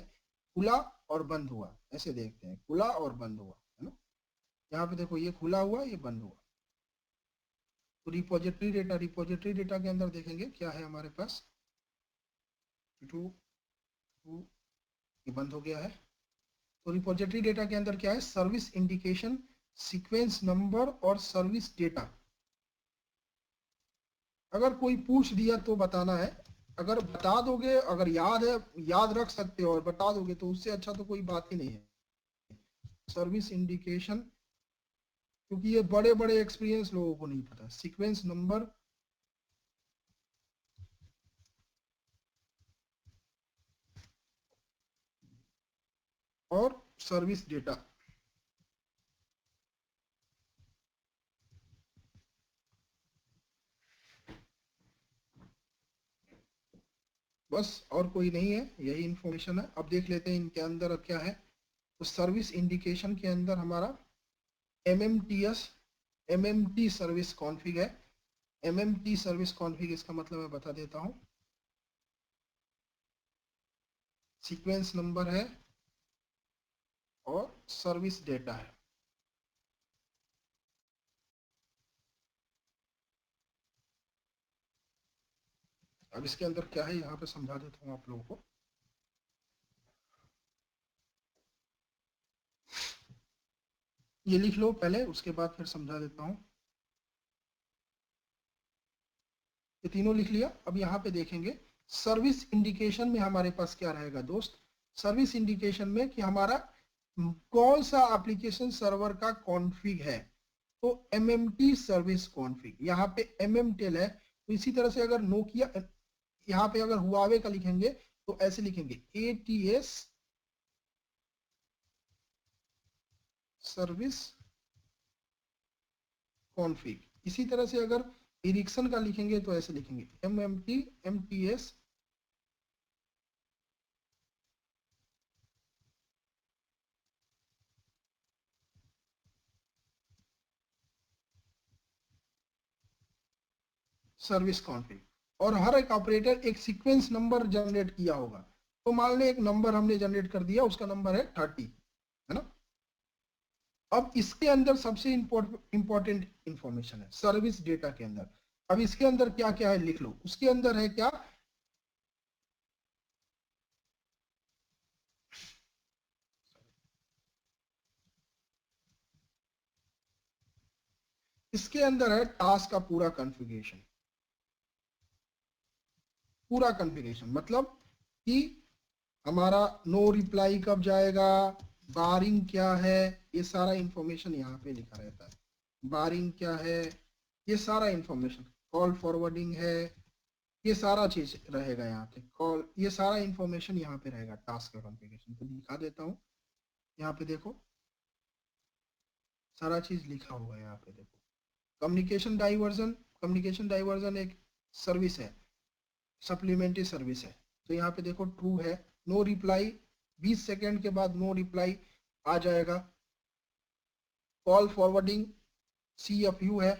खुला और बंद हुआ, ऐसे देखते हैं, खुला और बंद हुआ है ना। यहाँ पे देखो ये खुला हुआ, ये बंद हुआ। तो रिपोजिटरी डेटा, रिपोजिटरी डेटा के अंदर देखेंगे क्या है हमारे पास, ये बंद हो गया है। तो रिपोजिटरी डेटा के अंदर क्या है, सर्विस इंडिकेशन, सीक्वेंस नंबर और सर्विस डेटा। अगर कोई पूछ दिया तो बताना है, अगर बता दोगे, अगर याद है, याद रख सकते हो और बता दोगे तो उससे अच्छा तो कोई बात ही नहीं है। सर्विस इंडिकेशन, क्योंकि ये बड़े बड़े एक्सपीरियंस लोगों को नहीं पता। सीक्वेंस नंबर और सर्विस डेटा। बस और कोई नहीं है, यही इंफॉर्मेशन है। अब देख लेते हैं इनके अंदर अब क्या है। तो सर्विस इंडिकेशन के अंदर हमारा MMTS, MMT सर्विस कॉन्फ़िग है। MMT सर्विस कॉन्फ़िग इसका मतलब मैं बता देता हूं, सीक्वेंस नंबर है और सर्विस डेटा है। अब इसके अंदर क्या है यहाँ पे समझा देता हूँ आप लोगों को। ये लिख लो पहले, उसके बाद फिर समझा देता हूँ। ये तीनों लिख लिया। अब यहाँ पे देखेंगे सर्विस इंडिकेशन में हमारे पास क्या रहेगा दोस्त, सर्विस इंडिकेशन में कि हमारा कौन सा एप्लीकेशन सर्वर का कॉन्फ़िग है। तो MMT सर्विस कॉन्फ़िग, यहाँ पे MMTEL है। तो इसी तरह से अगर नोकिया, यहाँ पे अगर हुआवे का लिखेंगे तो ऐसे लिखेंगे ATS सर्विस कॉन्फ़िग। इसी तरह से अगर इरिक्सन का लिखेंगे तो ऐसे लिखेंगे MMT MTS सर्विस कॉन्फ़िग। और हर एक ऑपरेटर एक सीक्वेंस नंबर जनरेट किया होगा। तो मान लें एक नंबर हमने जनरेट कर दिया, उसका नंबर है 30, है ना। अब इसके अंदर सबसे इंपॉर्टेंट इंफॉर्मेशन है सर्विस डेटा के अंदर। अब इसके अंदर क्या क्या है लिख लो। उसके अंदर है क्या, इसके अंदर है टास्क का पूरा कॉन्फ़िगरेशन। पूरा कॉन्फ़िगरेशन मतलब कि हमारा नो रिप्लाई कब जाएगा, बारिंग क्या है, ये सारा इंफॉर्मेशन यहाँ पे लिखा रहता है। बारिंग क्या है, ये सारा इंफॉर्मेशन, कॉल फॉरवर्डिंग है, ये सारा चीज रहेगा यहाँ पे। कॉल, ये सारा इंफॉर्मेशन यहाँ पे रहेगा। टास्क का कॉन्फ़िगरेशन तो दिखा देता हूँ, यहाँ पे देखो सारा चीज लिखा हुआ है। यहाँ पे देखो कम्युनिकेशन डाइवर्जन, कम्युनिकेशन डाइवर्जन एक सर्विस है, सप्लीमेंट्री सर्विस है। तो यहाँ पे देखो ट्रू है, नो रिप्लाई 20 सेकेंड के बाद नो रिप्लाई आ जाएगा। कॉल फॉरवर्डिंग CFU है,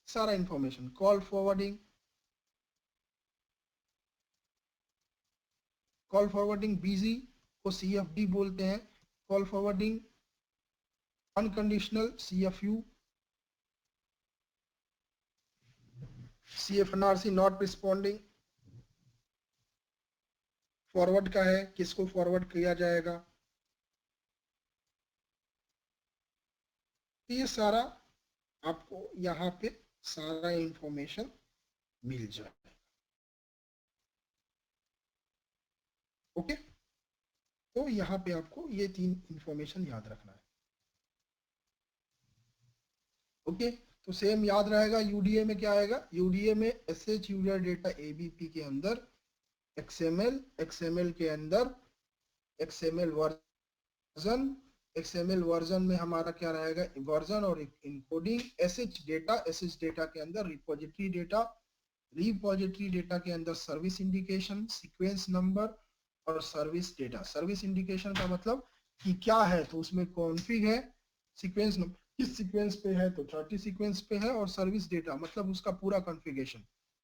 सारा information. Call forwarding, call forwarding busy को CFD बोलते हैं। Call forwarding unconditional CFU, CFNRC not responding. Forward का है, किसको फॉरवर्ड किया जाएगा। तो ये सारा आपको यहाँ पे सारा इंफॉर्मेशन मिल जाए। ओके, तो यहाँ पे आपको ये 3 इंफॉर्मेशन याद रखना है। ओके, तो सेम याद रहेगा। यूडीए में क्या आएगा? यूडीए में एसएच यूजर डेटा एबीपी के अंदर एक्सएमएल, एक्सएमएल के अंदर एक्सएमएल वर्जन, एक्सएमएल वर्जन में हमारा क्या रहेगा? वर्जन और encoding. SH data, SH data के अंदर रिपोजिटरी डेटा, रिपोजिटरी डेटा के अंदर सर्विस इंडिकेशन, सीक्वेंस नंबर और सर्विस डेटा। सर्विस इंडिकेशन का मतलब कि क्या है, तो उसमें कॉन्फ़िग है, सीक्वेंस नंबर किस सीक्वेंस पे है, तो 30 सीक्वेंस पे है, और सर्विस डेटा मतलब उसका पूरा कॉन्फ़िगरेशन,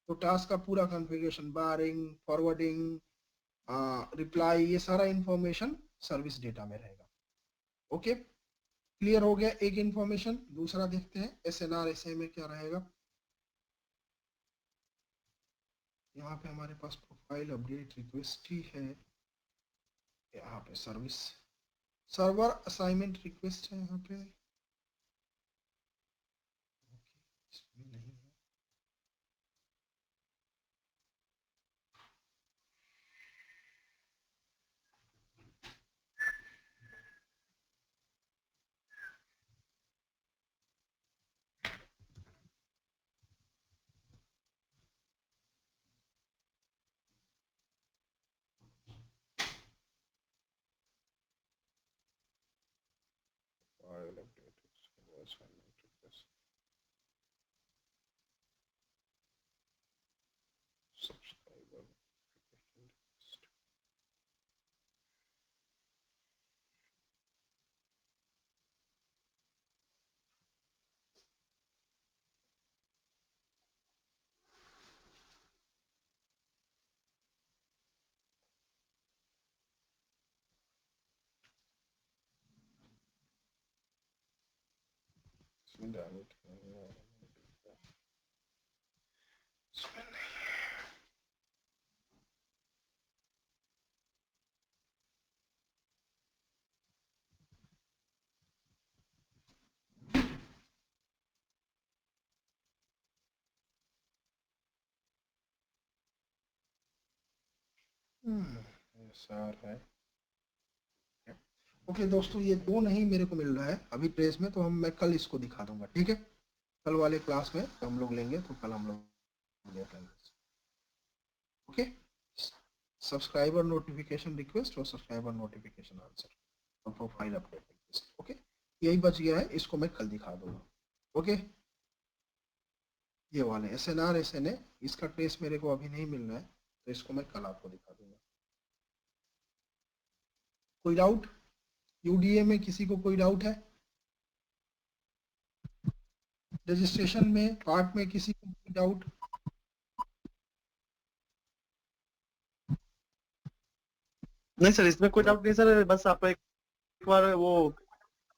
तो टास्क का पूरा कॉन्फ़िगरेशन, बारिंग, फॉरवर्डिंग, रिप्लाई, ये सारा इंफॉर्मेशन सर्विस डेटा में रहेगा। ओके, क्लियर हो गया एक इंफॉर्मेशन। दूसरा देखते हैं एसएनआर एसए में क्या रहेगा। यहाँ पे हमारे पास प्रोफाइल अपडेट रिक्वेस्ट ही है, यहाँ पे सर्विस सर्वर असाइनमेंट रिक्वेस्ट है यहाँ पे। ओके, इसमें नहीं है। File update server assignment request. Subscriber request. इसमें डालो तो नहीं आ रहा है। इसमें नहीं। SR है। ओके दोस्तों, ये दो नहीं मेरे को मिल रहा है अभी ट्रेस में, तो मैं कल इसको दिखा दूंगा, ठीक है? कल वाले क्लास में हम लोग लेंगे, तो कल हम लोग देख लेंगे। ओके, सब्सक्राइबर नोटिफिकेशन रिक्वेस्ट और सब्सक्राइबर नोटिफिकेशन आंसर और प्रोफाइल अपडेट रिक्वेस्ट। ओके, यही बच गया है, इसको मैं कल दिखा दूंगा। ओके, ये वाले एसएनआर एसएनए, इसका ट्रेस मेरे को अभी नहीं मिल रहा है, तो इसको मैं कल आपको दिखा दूंगा। कोई डाउट? यूडीए में किसी को कोई डाउट है? रजिस्ट्रेशन में पार्ट में किसी को कोई डाउट? नहीं सर, इसमें कोई डाउट नहीं सर, बस आप एक बार वो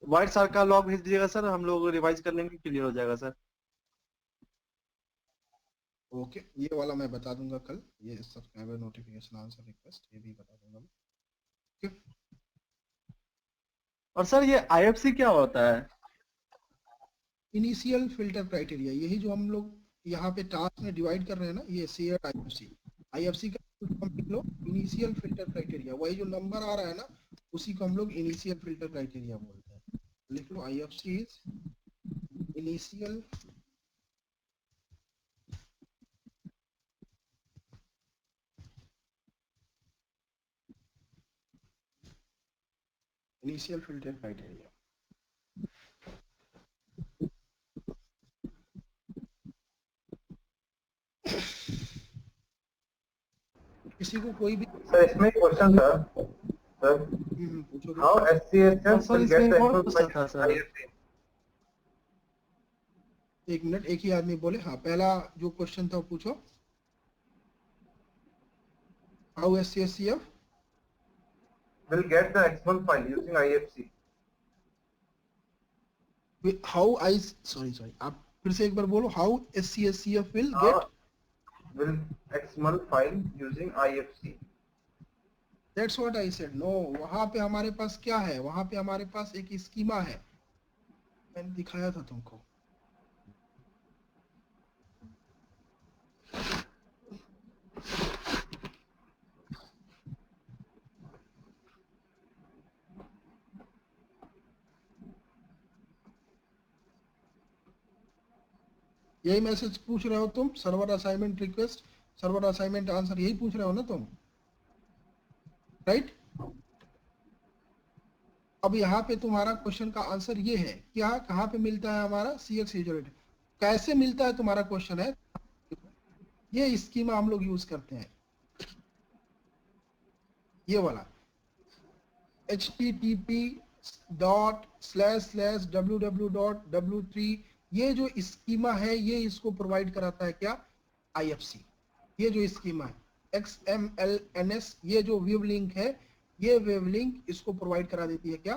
व्हाइट सर का लॉग भेज दीजिएगा सर, हम लोग रिवाइज कर लेंगे, क्लियर हो जाएगा सर। ओके, ये वाला मैं बता दूंगा कल, ये सब्सक्राइबर नोटिफिकेशन आंसर रिक्वेस्ट, ये भी बता दूंगा मैं। ठीक, और सर ये आईएफसी क्या होता है? इनिशियल फिल्टर क्राइटेरिया, यही जो हम लोग यहाँ पे टास्क में डिवाइड कर रहे हैं ना, ये शेयर आईएफसी। आईएफसी का हम लिख लो इनिशियल फिल्टर क्राइटेरिया, वही जो नंबर आ रहा है ना, उसी को हम लोग इनिशियल फिल्टर क्राइटेरिया बोलते हैं। लिख लो IFC is initial initial filter criteria. किसी को कोई भी सर इसमें क्वेश्चन था सर, पूछोगे? हाउ SCSF सर will इसमें get the एक और actual क्वेश्चन था file सर। IFC? एक मिनट, एक ही आदमी बोले। हाँ, पहला जो क्वेश्चन था वो पूछो। How SCSF will get the XML file using IFC? How I sorry आप फिर से एक बार बोलो। हाउ SCSF विल How गेट, will XML file using IFC? That's what I said. No, वहां पे हमारे पास क्या है, वहां पे हमारे पास एक स्कीमा है, मैंने दिखाया था तुमको। यही मैसेज पूछ रहे हो तुम, server assignment request, server assignment answer, यही पूछ रहे हो ना तुम, राइट? अब यहाँ पे तुम्हारा क्वेश्चन का आंसर ये है, क्या कहाँ पे मिलता है हमारा CX यूजर आईडी, कैसे मिलता है तुम्हारा क्वेश्चन है। ये स्कीमा हम लोग यूज करते हैं, ये वाला http://www.w3, ये जो स्कीमा है ये इसको प्रोवाइड कराता है क्या, IFC। ये जो स्कीमा है XMLNS, ये जो वेव लिंक है, ये वेव लिंक इसको प्रोवाइड करा देती है क्या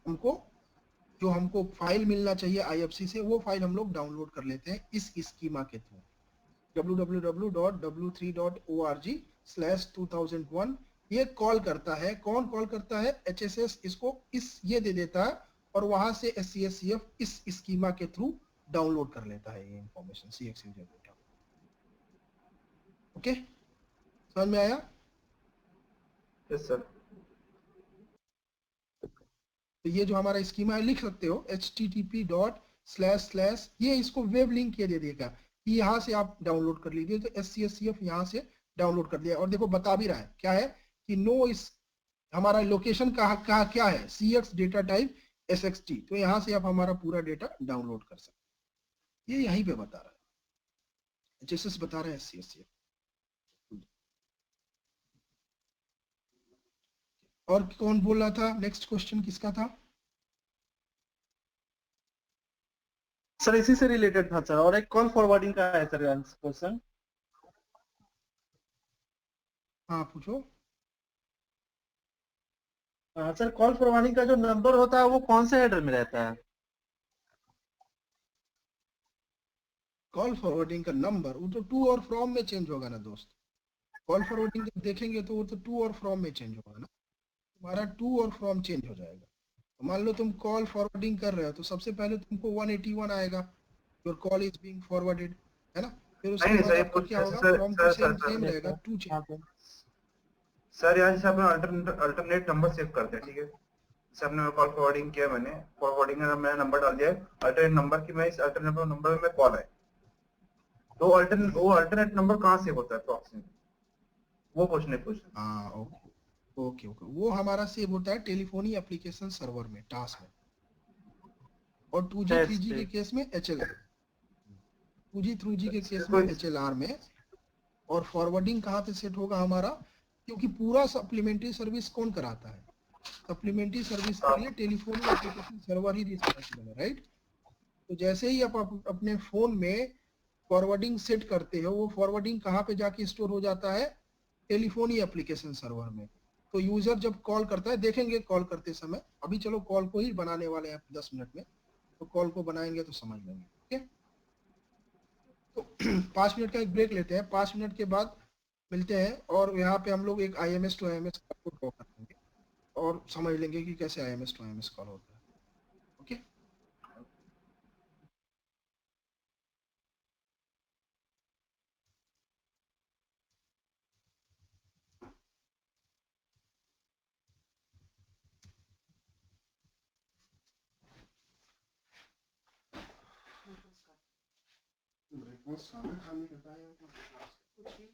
हमको, जो हमको फाइल मिलना चाहिए IFC से, वो फाइल हम लोग डाउनलोड कर लेते हैं इस स्कीमा के थ्रू, www.w3.org/2001। ये कॉल करता है, कौन कॉल करता है, HSS इसको इस ये दे देता है और वहां से SCSCF इस स्कीमा के थ्रू डाउनलोड कर लेता है ये information CX user data. Okay, समझ में आया? Yes, sir. तो ये जो हमारा स्कीमा है लिख सकते हो http:// ये इसको वेब लिंक ये दे देगा कि यहाँ से आप डाउनलोड कर लीजिए, तो SCSCF यहाँ से डाउनलोड कर दिया और देखो बता भी रहा है क्या है कि नो इस हमारा लोकेशन कहाँ क्या है, CX डेटा टाइप SXT, तो यहाँ से आप हमारा पूरा डेटा डाउनलोड कर सकते हैं, ये यहीं पे बता रहा है, HSS बता रहा है SCSCF। और कौन बोल रहा था, नेक्स्ट क्वेश्चन किसका था? सर इसी से रिलेटेड था सर, और एक कॉल फॉरवर्डिंग का है सर क्वेश्चन। हाँ पूछो। हाँ सर, कॉल फॉरवर्डिंग का जो नंबर होता है वो कौन से हेडर में रहता है? कॉल फॉरवर्डिंग का नंबर वो तो टू और फ्रॉम में चेंज होगा ना दोस्त, कॉल फॉरवर्डिंग जब देखेंगे तो वो तो टू और फ्रॉम में चेंज होगा ना, तुम्हारा टू और फ्रॉम चेंज हो जाएगा। तो मान लो तुम कॉल फॉरवर्डिंग कर रहे हो तो सबसे पहले तुमको 181 आएगा, your call is being forwarded, है ना, फिर उसके नहीं बाद सर, ये आपका कुछ क्या ऐसे होगा, sir from sir to sir same sir same रहेगा, टू हाँ चेंज। सर यहाँ से अपना अल्टरनेट नंबर सेव करते हैं, ठीक है। जैसे आपने कॉल फॉरवर्डिंग किया, मैंने फॉरवर्डिंग में मैंने नंबर डाल दिया है अल्टरनेट नंबर की, मैं इस अल्टरनेट नंबर में कॉल है, तो अल्टरनेट नंबर कहाँ सेव होता है अप्रॉक्सीमेटली, वो क्वेश्चन पूछना। हाँ ओके ओके ओके, वो हमारा सेव होता है टेलीफोनी एप्लीकेशन सर्वर में, टास्क में, और 2G 3G के केस में HLR, 2G 3G के केस में HLR में। और फॉरवर्डिंग कहाँ पे सेट होगा हमारा, क्योंकि पूरा सप्लीमेंट्री सर्विस कौन कराता है, सप्लीमेंट्री सर्विस के लिए टेलीफोनी एप्लीकेशन सर्वर ही रिस्पांसिबल है, राइट। तो जैसे ही आप अपने फोन में फॉरवर्डिंग सेट करते हो, वो फॉरवर्डिंग कहाँ पे जाके स्टोर हो जाता है, टेलीफोनी एप्लीकेशन सर्वर में। तो यूजर जब कॉल करता है, देखेंगे कॉल करते समय, अभी चलो कॉल को ही बनाने वाले हैं 10 मिनट में, तो कॉल को बनाएंगे तो समझ लेंगे, ठीक है। तो 5 मिनट का एक ब्रेक लेते हैं, 5 मिनट के बाद मिलते हैं, और यहाँ पे हम लोग एक IMS to IMS कॉल को ड्रॉ करेंगे और समझ लेंगे कि कैसे IMS to IMS कॉल होता है, ओके। ब्रेकफास्ट खाना खाने का टाइम है, तो कुछ ही